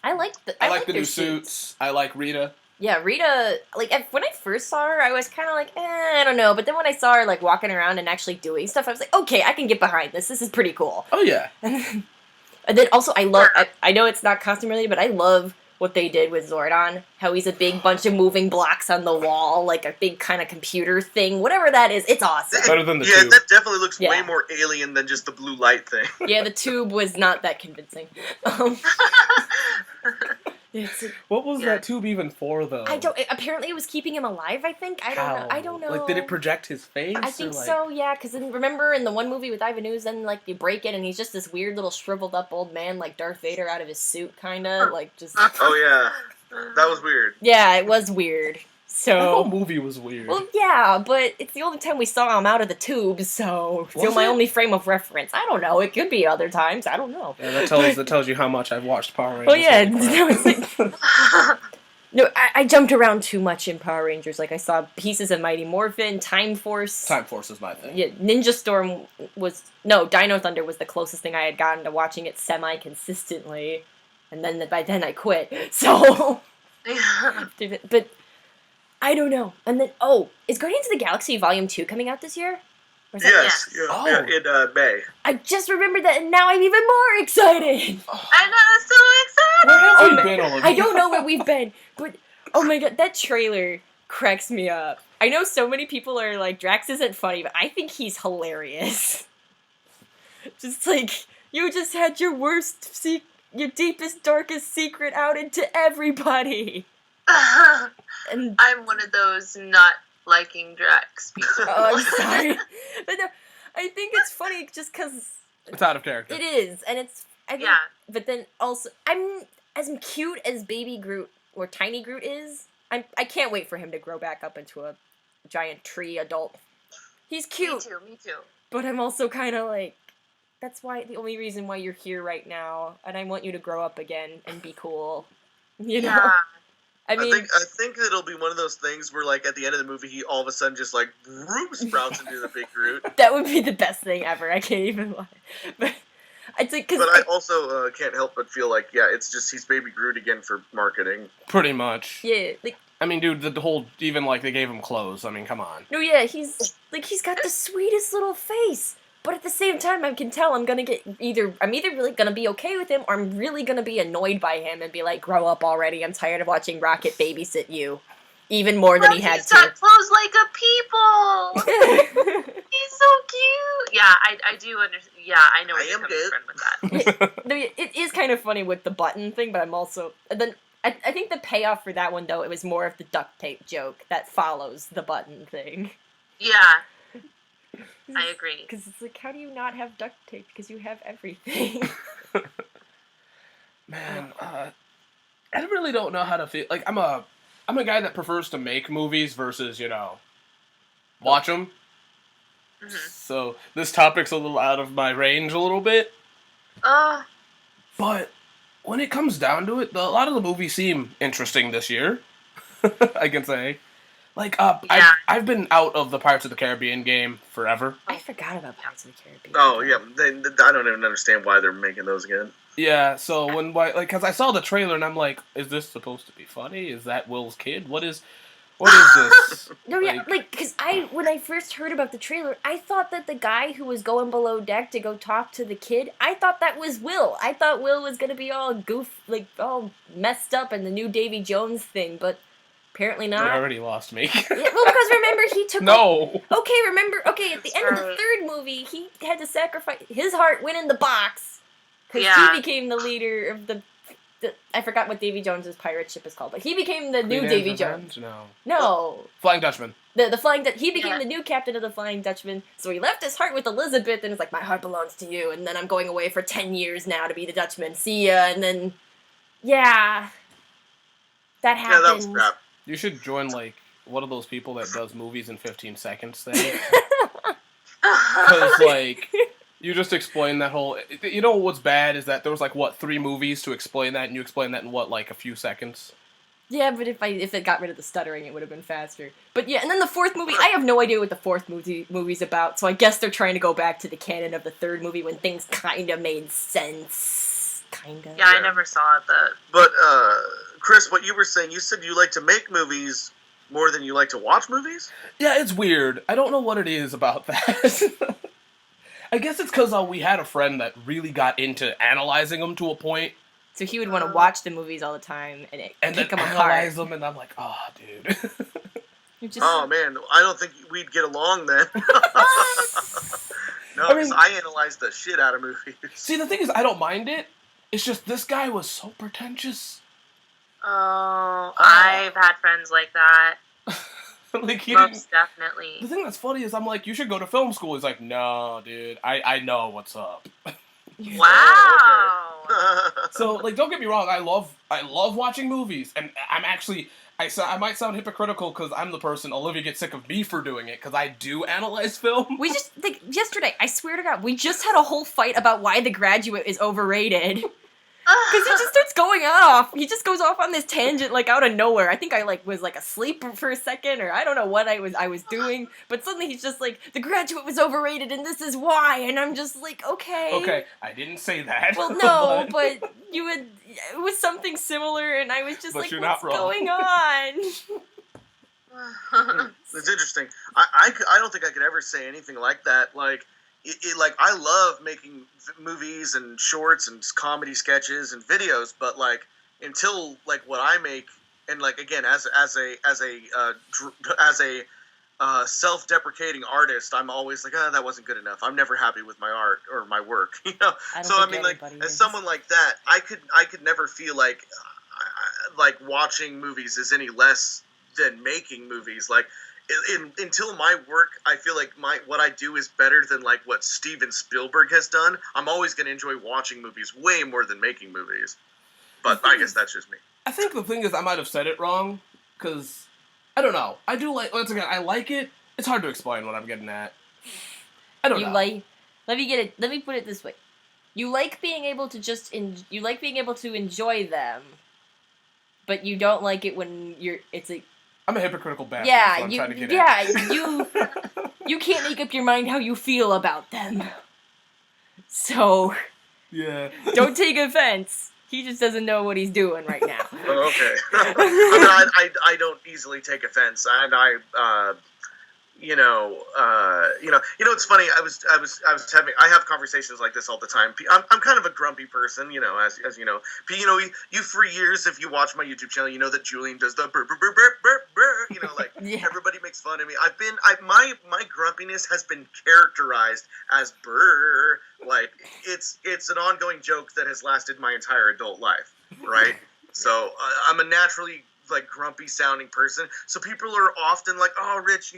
I like the new suits. I like Rita. Yeah, Rita, when I first saw her, I was kind of like, I don't know. But then when I saw her, walking around and actually doing stuff, I was like, okay, I can get behind this. This is pretty cool. Oh, yeah. And then also, I know it's not costume related, but I love what they did with Zordon. How he's a big bunch of moving blocks on the wall, like a big kind of computer thing. Whatever that is, it's awesome. Better than the tube. Yeah, that definitely looks way more alien than just the blue light thing. Yeah, the tube was not that convincing. What was that tube even for, though? Apparently it was keeping him alive, I think. I don't know. Did it project his face? I think so, yeah, because remember in the one movie with Ivan Ooze, then, they break it, and he's just this weird little shriveled up old man, like Darth Vader out of his suit, kinda, just... Oh, yeah. That was weird. Yeah, it was weird. So... The whole movie was weird. Well, yeah, but it's the only time we saw him out of the tube, so... It's my only frame of reference. I don't know, it could be other times, I don't know. Yeah, that tells you how much I've watched Power Rangers. Well, yeah, it's like... No, I jumped around too much in Power Rangers. I saw pieces of Mighty Morphin, Time Force. Time Force is my thing. Yeah, Ninja Storm was... No, Dino Thunder was the closest thing I had gotten to watching it semi-consistently. And then by then I quit. So... But... I don't know. And then, is Guardians of the Galaxy Volume 2 coming out this year? Yes. Yeah, in May. I just remembered that, and now I'm even more excited. I'm so excited. Where have we been, Olivia? I don't know where we've been, but oh my god, that trailer cracks me up. I know so many people are like, Drax isn't funny, but I think he's hilarious. Just you just had your your deepest, darkest secret out into everybody. And I'm one of those not liking Drax people. Oh, I'm sorry. But no, I think it's funny just because... It's out of character. It is, and it's... But then also, I'm as cute as Baby Groot, or Tiny Groot is, I can't wait for him to grow back up into a giant tree adult. He's cute. Me too. But I'm also kind of that's the only reason why you're here right now, and I want you to grow up again and be cool. You know? Yeah. I think it'll be one of those things where, at the end of the movie, he all of a sudden just, sprouts into the big Groot. That would be the best thing ever. I can't even lie. But it's because... But I also can't help but feel it's just he's Baby Groot again for marketing. Pretty much. Yeah, I mean, dude, the whole... Even, they gave him clothes. I mean, come on. No, yeah, he's got the sweetest little face. But at the same time, I can tell I'm either really gonna be okay with him, or I'm really gonna be annoyed by him and be like, grow up already, I'm tired of watching Rocket babysit you. Even more than he had to. He's got clothes like a people! He's so cute! Yeah, I do understand. Yeah, I know where you're coming from with that. It is kind of funny with the button thing, but I'm also... Then I think the payoff for that one, though, it was more of the duct tape joke that follows the button thing. Yeah. I agree. Because it's how do you not have duct tape? Because you have everything. Man, I really don't know how to feel. Like, I'm a guy that prefers to make movies versus, watch them. Mhm. So this topic's a little out of my range a little bit. But when it comes down to it, a lot of the movies seem interesting this year. I can say. Like, Yeah. I've been out of the Pirates of the Caribbean game forever. I forgot about Pirates of the Caribbean. Oh yeah, I don't even understand why they're making those again. Yeah, so because I saw the trailer and I'm like, is this supposed to be funny? Is that Will's kid? What is this? No, yeah, because when I first heard about the trailer, I thought that the guy who was going below deck to go talk to the kid, I thought that was Will. I thought Will was gonna be all all messed up in the new Davy Jones thing, but apparently You not. already lost me. Yeah, well, because remember he took. No. Okay, at the end of the third movie, he had to sacrifice his heart. Went in the box because Yeah. he became the leader of the. I forgot what Davy Jones's pirate ship is called, but he became the new Davy Jones. No. Flying Dutchman. The Flying he became the new captain of the Flying Dutchman, so he left his heart with Elizabeth, and it's like, my heart belongs to you, and then I'm going away for 10 years now to be the Dutchman. See ya, and then, that happened. Yeah, that was crap. You should join, one of those people that does movies in 15 seconds thing. Because, you just explain that whole... You know what's bad is that there was, 3 movies to explain that, and you explain that in, a few seconds? Yeah, but if it got rid of the stuttering, it would have been faster. But yeah, and then the fourth movie, I have no idea what the fourth movie's about, so I guess they're trying to go back to the canon of the third movie when things kind of made sense. Kind of. Yeah, I never saw the. But Chris, what you were saying, you said you like to make movies more than you like to watch movies? Yeah, it's weird. I don't know what it is about that. I guess it's because we had a friend that really got into analyzing them to a point. So he would want to watch the movies all the time and pick them analyze apart. them, and I'm like, oh, dude. Oh man, I don't think we'd get along then. No, because I analyze the shit out of movies. See, the thing is, I don't mind it. It's just this guy was so pretentious. Oh, I've had friends like that. Most definitely. The thing that's funny is I'm like, you should go to film school. He's like, no, dude, I know what's up. Wow. So, don't get me wrong, I love watching movies, and I'm actually, I might sound hypocritical because I'm the person, Olivia gets sick of me for doing it, because I do analyze film. We just, yesterday, I swear to God, we just had a whole fight about why The Graduate is overrated. Because he just starts going off. He just goes off on this tangent, out of nowhere. I think I, was, asleep for a second, or I don't know what I was doing. But suddenly he's just like, The Graduate was overrated, and this is why. And I'm just like, okay. Okay, I didn't say that. Well, no, but it was something similar, and I was just but like, you're what's not wrong. going on? It's interesting. I don't think I could ever say anything like that. I love making movies and shorts and comedy sketches and videos, but until what I make, and again as a self-deprecating artist, I'm always like, that wasn't good enough. I'm never happy with my art or my work, as someone like that, I could never feel like watching movies is any less than making movies. Until my work, I feel like what I do is better than what Steven Spielberg has done. I'm always going to enjoy watching movies way more than making movies. But I guess that's just me. I think the thing is I might have said it wrong, because, I don't know. I do once again, I like it. It's hard to explain what I'm getting at. I don't know. Let me put it this way. You like being able to enjoy them, but you don't like it when it's like, I'm a hypocritical bastard. Yeah, I'm trying to get at. you can't make up your mind how you feel about them. So, yeah, don't take offense. He just doesn't know what he's doing right now. Oh, okay. I don't easily take offense, and it's funny. I have conversations like this all the time. I'm kind of a grumpy person, as you know. You for years, if you watch my YouTube channel, you know that Julian does the burr, burr, burr, burr, burr, burr, yeah. Everybody makes fun of me. My grumpiness has been characterized as burr. It's an ongoing joke that has lasted my entire adult life, right? So I'm a naturally grumpy sounding person. So people are often like, "Oh, Rich,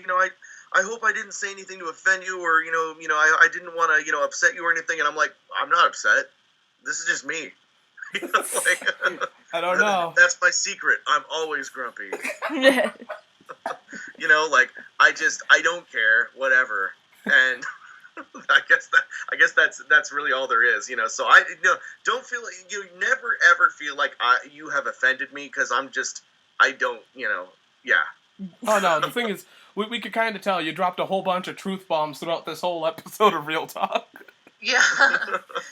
I hope I didn't say anything to offend you, or I didn't want to upset you or anything." And I'm like, I'm not upset. This is just me. You know, like, I don't know. That's my secret. I'm always grumpy. You know, like I don't care, whatever. And I guess that's really all there is, you know. So don't feel like you never ever feel like you have offended me because I don't, you know, yeah. Oh no, the thing is, we could kind of tell you dropped a whole bunch of truth bombs throughout this whole episode of Real Talk. Yeah.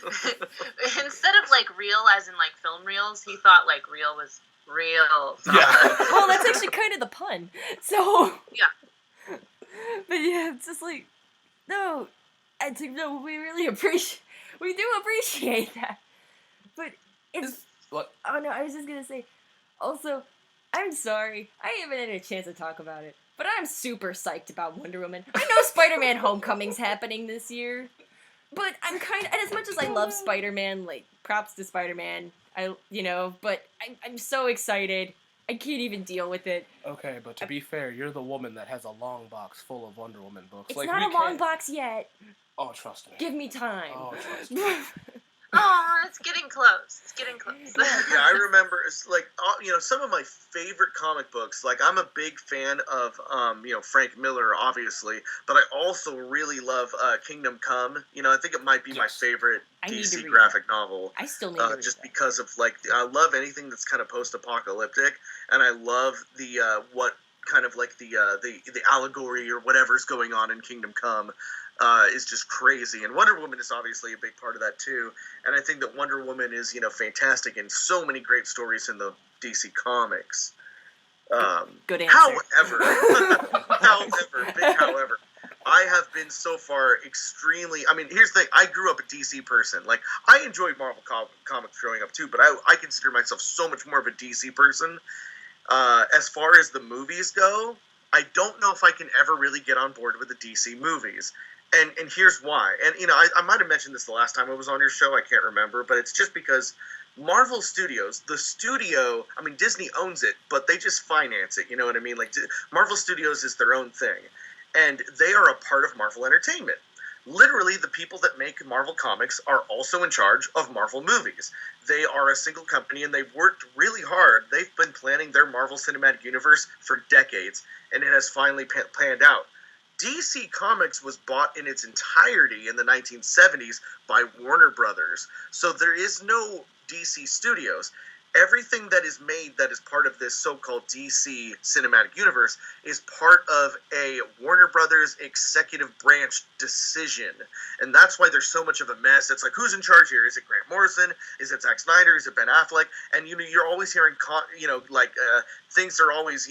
Instead of like real as in like film reels, he thought like real was real. Yeah. Well, that's actually kind of the pun. So. Yeah. But yeah, it's just like, no, no, we do appreciate that. But it's, What? oh no, I was just gonna say, also, I'm sorry, I haven't had a chance to talk about it, but I'm super psyched about Wonder Woman. I know Spider-Man Homecoming's happening this year, but I'm kind of, and as much as I love Spider-Man, like, props to Spider-Man, but I'm so excited. I can't even deal with it. Okay, but to be fair, you're the woman that has a long box full of Wonder Woman books. It's like, not a long box yet. Oh, trust me. Give me time. Oh, trust me. Oh, it's getting close. It's getting close. Yeah, I remember. It's like you know, some of my favorite comic books. Like I'm a big fan of you know, Frank Miller, obviously, but I also really love Kingdom Come. You know, I think it might be my favorite DC graphic novel. I still need to read just that. because of like I love anything that's kind of post-apocalyptic, and I love the what kind of like the allegory or whatever's going on in Kingdom Come. Is just crazy, and Wonder Woman is obviously a big part of that too. And I think that Wonder Woman is, you know, fantastic in so many great stories in the DC comics. Good answer. However, I have been so far extremely. I mean, here's the thing: I grew up a DC person. Like, I enjoyed Marvel comics growing up too, but I consider myself so much more of a DC person. As far as the movies go, I don't know if I can ever really get on board with the DC movies. And here's why. And, you know, I might have mentioned this the last time I was on your show. I can't remember. But it's just because Marvel Studios, the studio, I mean, Disney owns it, but they just finance it. You know what I mean? Like, Marvel Studios is their own thing. And they are a part of Marvel Entertainment. Literally, the people that make Marvel Comics are also in charge of Marvel movies. They are a single company, and they've worked really hard. They've been planning their Marvel Cinematic Universe for decades, and it has finally planned out. DC Comics was bought in its entirety in the 1970s by Warner Brothers. So there is no DC Studios. Everything that is made that is part of this so-called DC Cinematic Universe is part of a Warner Brothers executive branch decision. And that's why there's so much of a mess. It's like, who's in charge here? Is it Grant Morrison? Is it Zack Snyder? Is it Ben Affleck? And, you know, you're always hearing, things are always,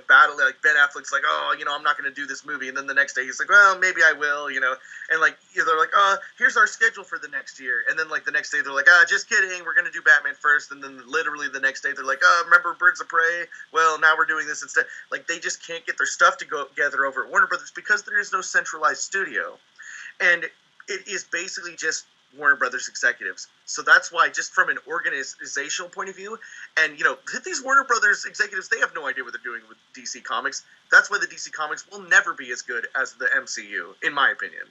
battle. Like, Ben Affleck's like, oh, you know, I'm not going to do this movie. And then the next day he's like, well, maybe I will, you know. And, like, they're like, here's our schedule for the next year. And then, like, the next day they're like, just kidding. We're going to do Batman first. And then literally the next day they're like, remember Birds of Prey? Well, now we're doing this instead. Like, they just can't get their stuff to go together over at Warner Brothers because there is no centralized studio. And it is basically just Warner Brothers executives. So that's why, just from an organizational point of view, and, you know, these Warner Brothers executives, they have no idea what they're doing with DC Comics. That's why the DC Comics will never be as good as the MCU, in my opinion.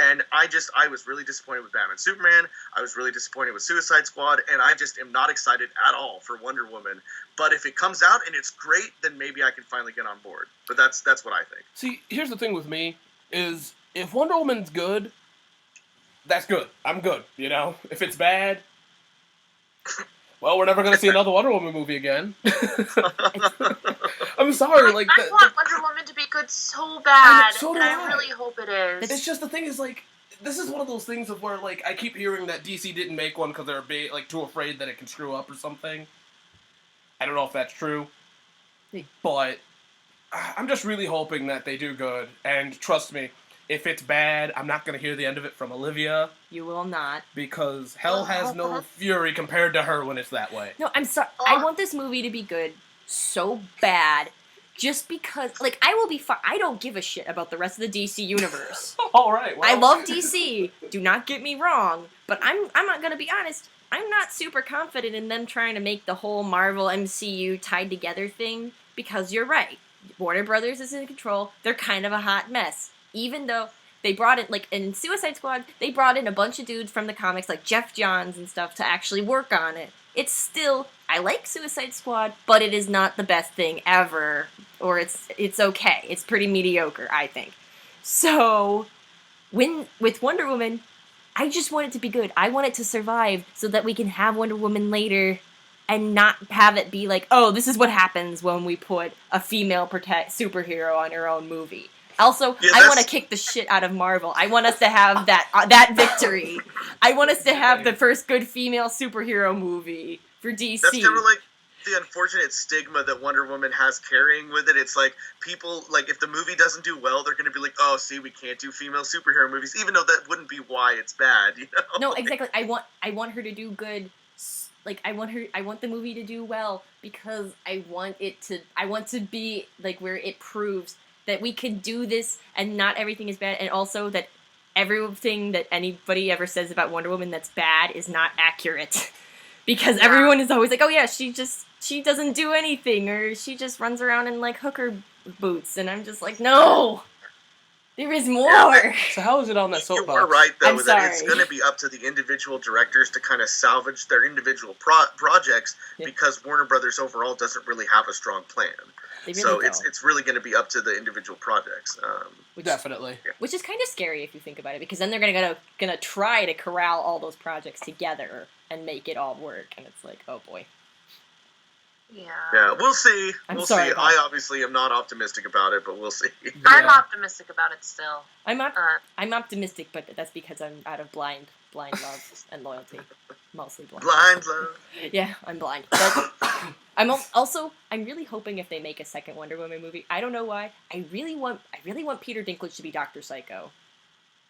And I was really disappointed with Batman Superman. I was really disappointed with Suicide Squad, and I just am not excited at all for Wonder Woman. But if it comes out and it's great, then maybe I can finally get on board. But that's what I think. See, here's the thing with me, is if Wonder Woman's good, that's good. I'm good, you know? If it's bad, well, we're never going to see another Wonder Woman movie again. I'm sorry, I want Wonder Woman to be good so bad, and I really hope it is. It's just, the thing is, like, this is one of those things of where, like, I keep hearing that DC didn't make one because they're too afraid that it can screw up or something. I don't know if that's true, but I'm just really hoping that they do good, and trust me, if it's bad, I'm not going to hear the end of it from Olivia. You will not. Because hell has no fury compared to her when it's that way. No, I'm sorry. I want this movie to be good so bad. Just because, like, I will be fine. I don't give a shit about the rest of the DC universe. All right. Well. I love DC. Do not get me wrong. But I'm not going to be honest. I'm not super confident in them trying to make the whole Marvel MCU tied together thing. Because you're right. Warner Brothers is in control. They're kind of a hot mess. Even though they brought in, like, in Suicide Squad, they brought in a bunch of dudes from the comics, like Jeff Johns and stuff, to actually work on it. It's still, I like Suicide Squad, but it is not the best thing ever, or it's okay. It's pretty mediocre, I think. So, with Wonder Woman, I just want it to be good. I want it to survive so that we can have Wonder Woman later and not have it be like, oh, this is what happens when we put a female superhero on her own movie. Also, Yeah, I want to kick the shit out of Marvel. I want us to have that victory. I want us to have the first good female superhero movie for DC. That's kind of like the unfortunate stigma that Wonder Woman has carrying with it. It's like people, like, if the movie doesn't do well, they're going to be like, oh, see, we can't do female superhero movies, even though that wouldn't be why it's bad, you know? No, exactly. I want her to do good. Like, I want the movie to do well because I want to be, like, where it proves that we can do this and not everything is bad, and also that everything that anybody ever says about Wonder Woman that's bad is not accurate. Because everyone is always like, oh yeah, she doesn't do anything, or she just runs around in, like, hooker boots, and I'm just like, no! There is more! Yeah, So how is it on that soapbox? You are right, though, I'm that it's sorry. going to be up to the individual directors to kind of salvage their individual projects because Warner Brothers overall doesn't really have a strong plan. They really So don't. it's really going to be up to the individual projects. Definitely. Which is kind of scary if you think about it, because then they're gonna try to corral all those projects together and make it all work, and it's like, oh boy. Yeah, we'll see. I'm We'll sorry see. about I that. obviously am not optimistic about it, but we'll see. I'm Yeah. optimistic about it still. I'm optimistic, but that's because I'm out of blind love and loyalty, mostly blind. Blind love. Yeah, I'm blind. But I'm really hoping if they make a second Wonder Woman movie, I don't know why. I really want Peter Dinklage to be Dr. Psycho.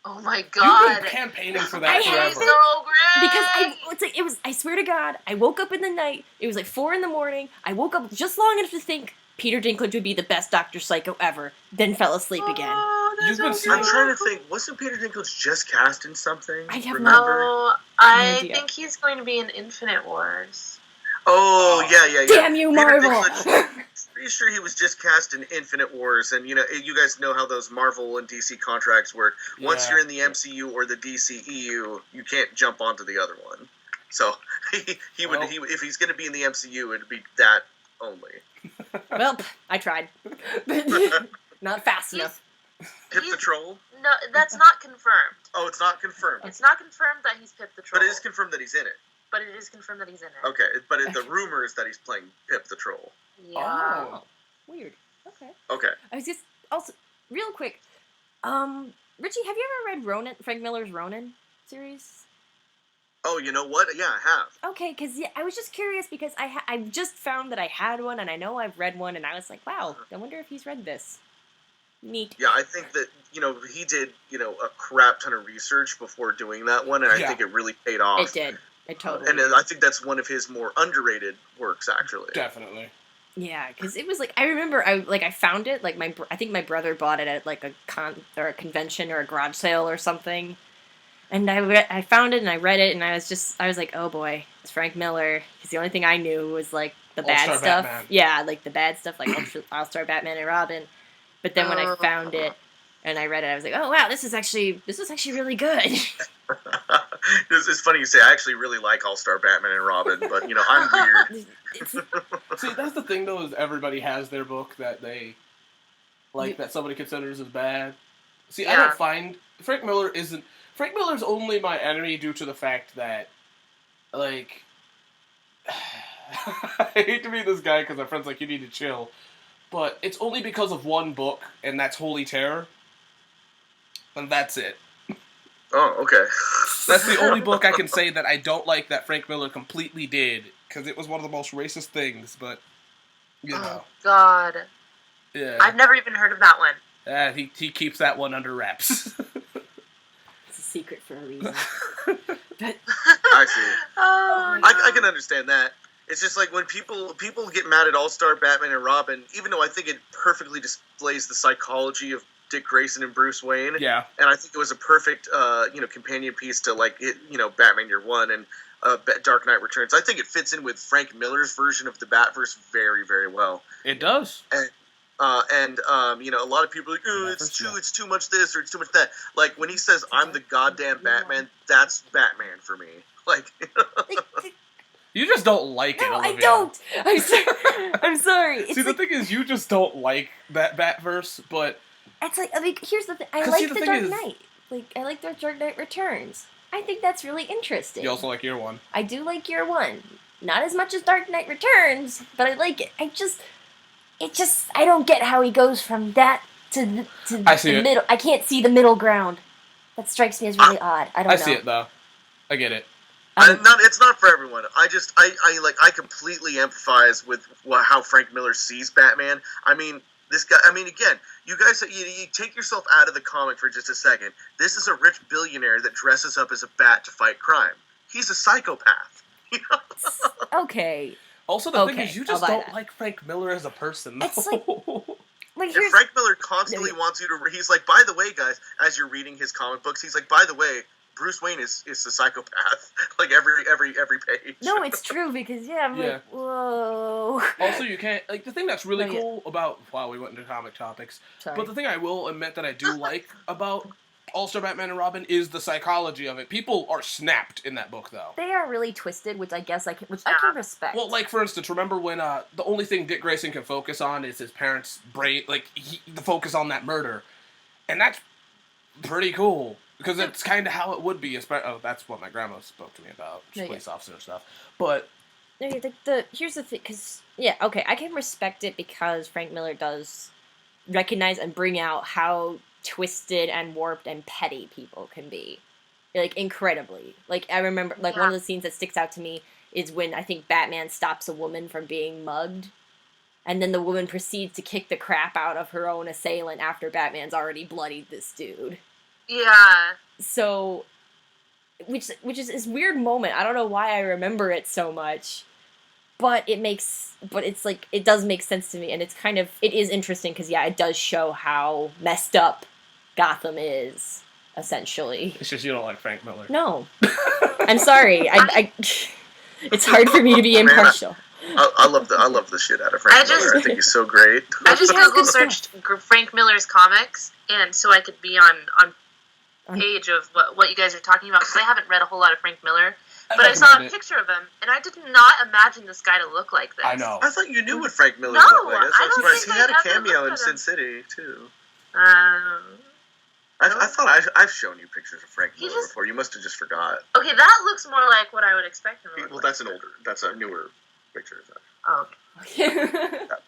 Oh my You've god. been campaigning for I that have forever. been. So great! Because I swear to God, I woke up in the night, it was like 4 a.m, I woke up just long enough to think Peter Dinklage would be the best Dr. Psycho ever, then fell asleep again. Oh, that's You've been so saying- I'm trying to think. Wasn't Peter Dinklage just cast in something? I have Remember? Oh, I No idea. think he's going to be in Infinite Wars. Oh, yeah. Damn you, Peter Marvel! Dinklage- Pretty sure he was just cast in Infinite Wars, and you guys know how those Marvel and DC contracts work. Once Yeah. you're in the MCU or the DCEU, you can't jump onto the other one. So Well. if he's going to be in the MCU, it'd be that only. Well, I tried. Not fast enough. Pip the Troll? No, that's not confirmed. Oh, it's not confirmed, It's not confirmed that he's Pip the Troll. but it is confirmed that he's in it. But it is confirmed that he's in it. Okay, but the rumor is that he's playing Pip the Troll. Yeah. Oh, weird. Okay. Okay. I was just also real quick. Richie, have you ever read Frank Miller's Ronin series? Oh, you know what? Yeah, I have. Okay, because I was just curious because I just found that I had one, and I know I've read one, and I was like, wow, I wonder if he's read this. Neat. Yeah, I think that, he did, a crap ton of research before doing that one, and I Yeah. think it really paid off. It did. It totally. And I think that's one of his more underrated works, actually. Definitely. Yeah, because it was like I remember I found it like I think my brother bought it at like a convention or a garage sale or something, and I found it and I read it and I was like, oh boy, it's Frank Miller. Because the only thing I knew was like the bad All-Star stuff. Batman. Yeah, like the bad stuff like All-Star Batman and Robin. But then when I found it and I read it, I was like, oh wow, this is actually really good. It's funny you say I actually really like All-Star Batman and Robin, but, I'm weird. See, that's the thing though, is everybody has their book that they like that somebody considers as bad. See, I Yeah. don't find Frank Miller's only my enemy due to the fact that, like, I hate to be this guy because my friend's like, you need to chill, but it's only because of one book, and that's Holy Terror, and that's it. Oh, okay. That's the only book I can say that I don't like that Frank Miller completely did, because it was one of the most racist things, but, you know. Oh god. Yeah. I've never even heard of that one. He keeps that one under wraps. It's a secret for a reason. But I see. Oh, I can understand that. It's just like when people get mad at All-Star Batman and Robin, even though I think it perfectly displays the psychology of Dick Grayson and Bruce Wayne. Yeah. And I think it was a perfect, companion piece to Batman Year One and Dark Knight Returns. I think it fits in with Frank Miller's version of the Batverse very, very well. It does. You know, a lot of people are like, oh, it's too much this or it's too much that. Like when he says, "I'm the goddamn Batman," that's Batman for me. Like, you just don't like it, No, Olivia. I don't. I'm sorry. I'm sorry. It's See, the like, thing is, you just don't like that Batverse, but it's like, I mean, here's the thing. I 'Cause like see, the the thing Dark is- Knight. Like, I like the Dark Knight Returns. I think that's really interesting. you also like Year One. I do like Year One. Not as much as Dark Knight Returns, but I like it. I don't get how he goes from that to I see the it. middle. I can't see the middle ground. That strikes me as really odd. I don't know. I see it though. I get it. it's not for everyone. I completely empathize with how Frank Miller sees Batman. I mean, this guy. I mean, again, you guys, you take yourself out of the comic for just a second. This is a rich billionaire that dresses up as a bat to fight crime. He's a psychopath. You know? Okay. Also, the thing Okay, is, you I'll just buy don't that. like Frank Miller as a person. Though. It's like- Like, And here's Frank Miller constantly wants you to. He's like, by the way, guys, as you're reading his comic books, he's like, by the way, Bruce Wayne is a psychopath. Like every page. no, it's true because I'm Yeah. like, whoa. Also, you can't like the thing that's really No, yeah. cool about. Wow, we went into comic topics. Sorry. But the thing I will admit that I do like about All-Star Batman and Robin is the psychology of it. People are snapped in that book, though. They are really twisted, which I guess I can respect. Well, like for instance, remember when the only thing Dick Grayson can focus on is his parents' brain, like the focus on that murder, and that's pretty cool because it's kind of how it would be. Oh, that's what my grandma spoke to me about, Yeah, police officer and stuff. But No, here's the thing, because I can respect it because Frank Miller does recognize and bring out how twisted and warped and petty people can be, like incredibly. Like I remember, like one of the scenes that sticks out to me is when I think Batman stops a woman from being mugged, and then the woman proceeds to kick the crap out of her own assailant after Batman's already bloodied this dude. Yeah. So, which is this weird moment. I don't know why I remember it so much, but it's like it does make sense to me, and it is interesting because it does show how messed up Gotham is essentially. it's just you don't like Frank Miller. No, I'm sorry. I it's hard for me to be impartial. I love the shit out of Frank Miller. I think he's so great. I just He has Google good searched Frank Miller's comics, and so I could be on page of what you guys are talking about, because I haven't read a whole lot of Frank Miller. But I saw a recommend it. picture of him, and I did not imagine this guy to look like this. I know. I thought you knew what Frank Miller No, looked like. I I'm don't surprised. He think had a I ever cameo looked in at Sin him. City too. Um, I thought I've shown you pictures of Frank He Miller just- before. You must have just forgot. okay, that looks more like what I would expect him to look Well, like. that's a newer picture of that. Oh,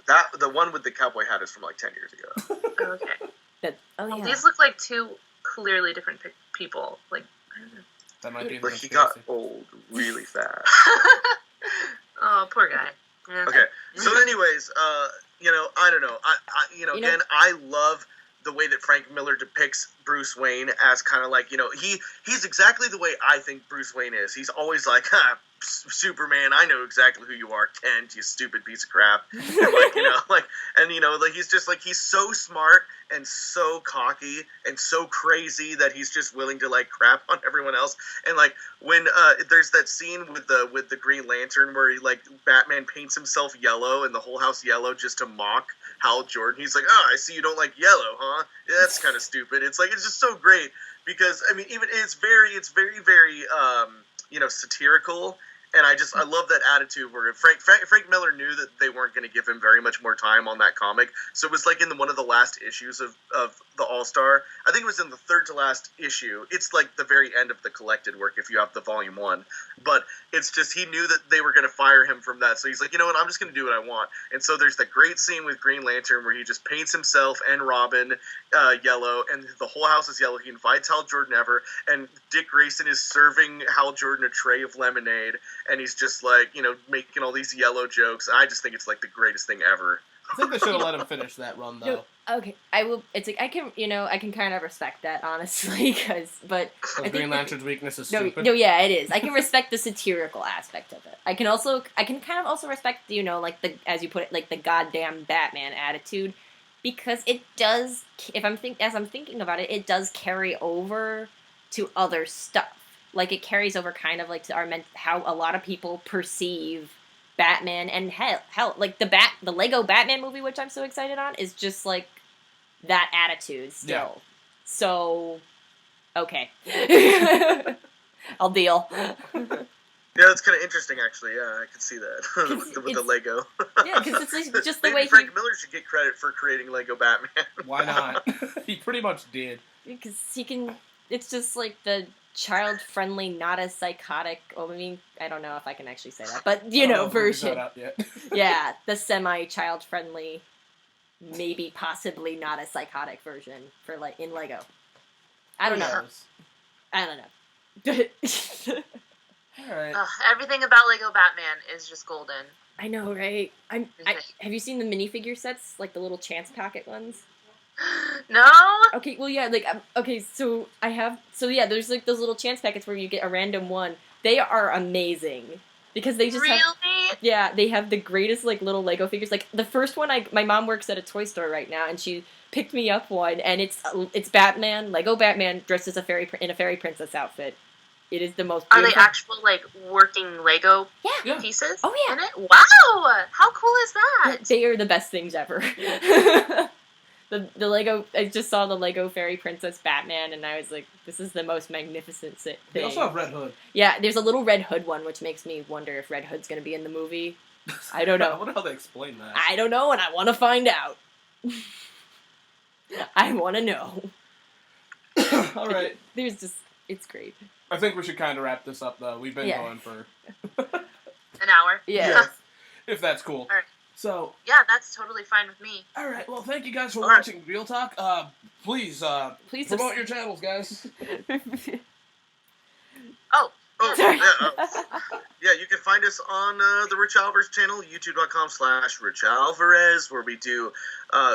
That the one with the cowboy hat is from like 10 years ago. okay. Oh yeah. These look like two clearly different people. Like, I don't know. That might be the But he got conspiracy. old really fast. Oh, poor guy. Yeah. Okay. So, anyways, I don't know. Again, I love the way that Frank Miller depicts Bruce Wayne as kind of like, he's exactly the way I think Bruce Wayne is. He's always like, Superman, I know exactly who you are, Kent, you stupid piece of crap. And he's just like, he's so smart and so cocky and so crazy that he's just willing to like crap on everyone else. And like when there's that scene with the Green Lantern where he like Batman paints himself yellow and the whole house yellow just to mock Hal Jordan. He's like, oh, I see you don't like yellow, huh? Yeah, that's kind of stupid. It's like, it's just so great because I mean, even it's very satirical. And I love that attitude where Frank Miller knew that they weren't going to give him very much more time on that comic. So it was like in one of the last issues of the All-Star. I think it was in the third to last issue. It's like the very end of the collected work if you have the volume 1. But it's just he knew that they were going to fire him from that. So he's like, you know what, I'm just going to do what I want. And so there's that great scene with Green Lantern where he just paints himself and Robin yellow and the whole house is yellow. He invites Hal Jordan over and Dick Grayson is serving Hal Jordan a tray of lemonade. And he's just like, making all these yellow jokes. I just think it's like the greatest thing ever. I think they should have let him finish that run though. Okay, I will. It's like I can kind of respect that honestly, but I think Green Lantern's weakness is no, stupid. no, yeah, it is. I can respect the satirical aspect of it. I can kind of also respect, like the, as you put it, like the goddamn Batman attitude, because it does. As I'm thinking about it, it does carry over to other stuff. Like it carries over kind of like to how a lot of people perceive Batman, and hell, like the Lego Batman movie, which I'm so excited on, is just like that attitude still. Yeah. So, okay, I'll deal. Yeah, that's kind of interesting, actually. Yeah, I could see that with the Lego. Yeah, because it's like just the Maybe way Frank Miller should get credit for creating Lego Batman. Why not? He pretty much did. because he can. It's just like the child-friendly, not as psychotic. Well, I mean, I don't know if I can actually say that, but I don't know if we version. figured that out yet. Yeah, the semi-child-friendly, maybe possibly not as psychotic version for like in Lego. I don't Who know. knows? I don't know. All right. Everything about Lego Batman is just golden. I know, right? Have you seen the minifigure sets, like the little chance packet ones? No? Okay, well, yeah, like, okay, so there's like those little chance packets where you get a random one. They are amazing because they just Really? they have the greatest like little Lego figures. Like the first one, my mom works at a toy store right now, and she picked me up one, and it's Batman, Lego Batman dressed as in a fairy princess outfit. It is the most Are beautiful. they actual, like, working Lego Yeah. pieces? Oh, yeah. In it? Wow! How cool is that? They are the best things ever. The Lego, I just saw the Lego Fairy Princess Batman, and I was like, this is the most magnificent thing. They also have Red Hood. Yeah, there's a little Red Hood one, which makes me wonder if Red Hood's going to be in the movie. I don't know. I wonder how they explain that. I don't know, and I want to find out. I want to know. All right. It's great. I think we should kind of wrap this up, though. We've been going for An hour? Yeah. Yes, if that's cool. All right. So, Yeah, that's totally fine with me. all right. Well, thank you guys for All right. watching Real Talk. Please promote your channels, guys. Oh, Oh, Sorry. yeah, you can find us on the Rich Alvarez channel, youtube.com/Rich Alvarez, where we do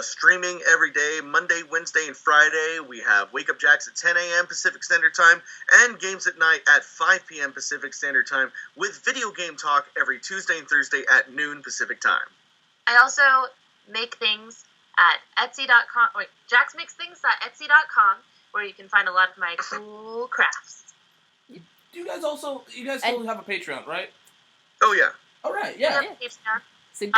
streaming every day, Monday, Wednesday, and Friday. We have Wake Up Jax at 10 a.m. Pacific Standard Time and Games at Night at 5 p.m. Pacific Standard Time with video game talk every Tuesday and Thursday at noon Pacific Time. I also make things at Etsy.com. Wait, Jax makes things at Etsy.com, where you can find a lot of my cool crafts. You guys still have a Patreon, right? Oh, yeah. All right, We have yeah. a Patreon. So good.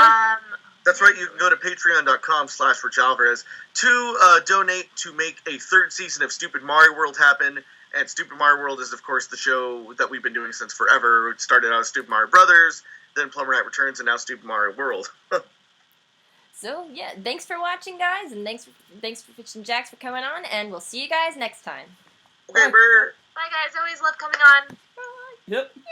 That's right. You can go to patreon.com/Rich Alvarez to donate to make a third season of Stupid Mario World happen. And Stupid Mario World is, of course, the show that we've been doing since forever. It started out as Stupid Mario Brothers, then Plumber Knight Returns, and now Stupid Mario World. So, yeah, thanks for watching, guys, and thanks for Fitch and Jax for coming on, and we'll see you guys next time. Okay, brr. Bye, guys. Always love coming on. Yep. Yeah.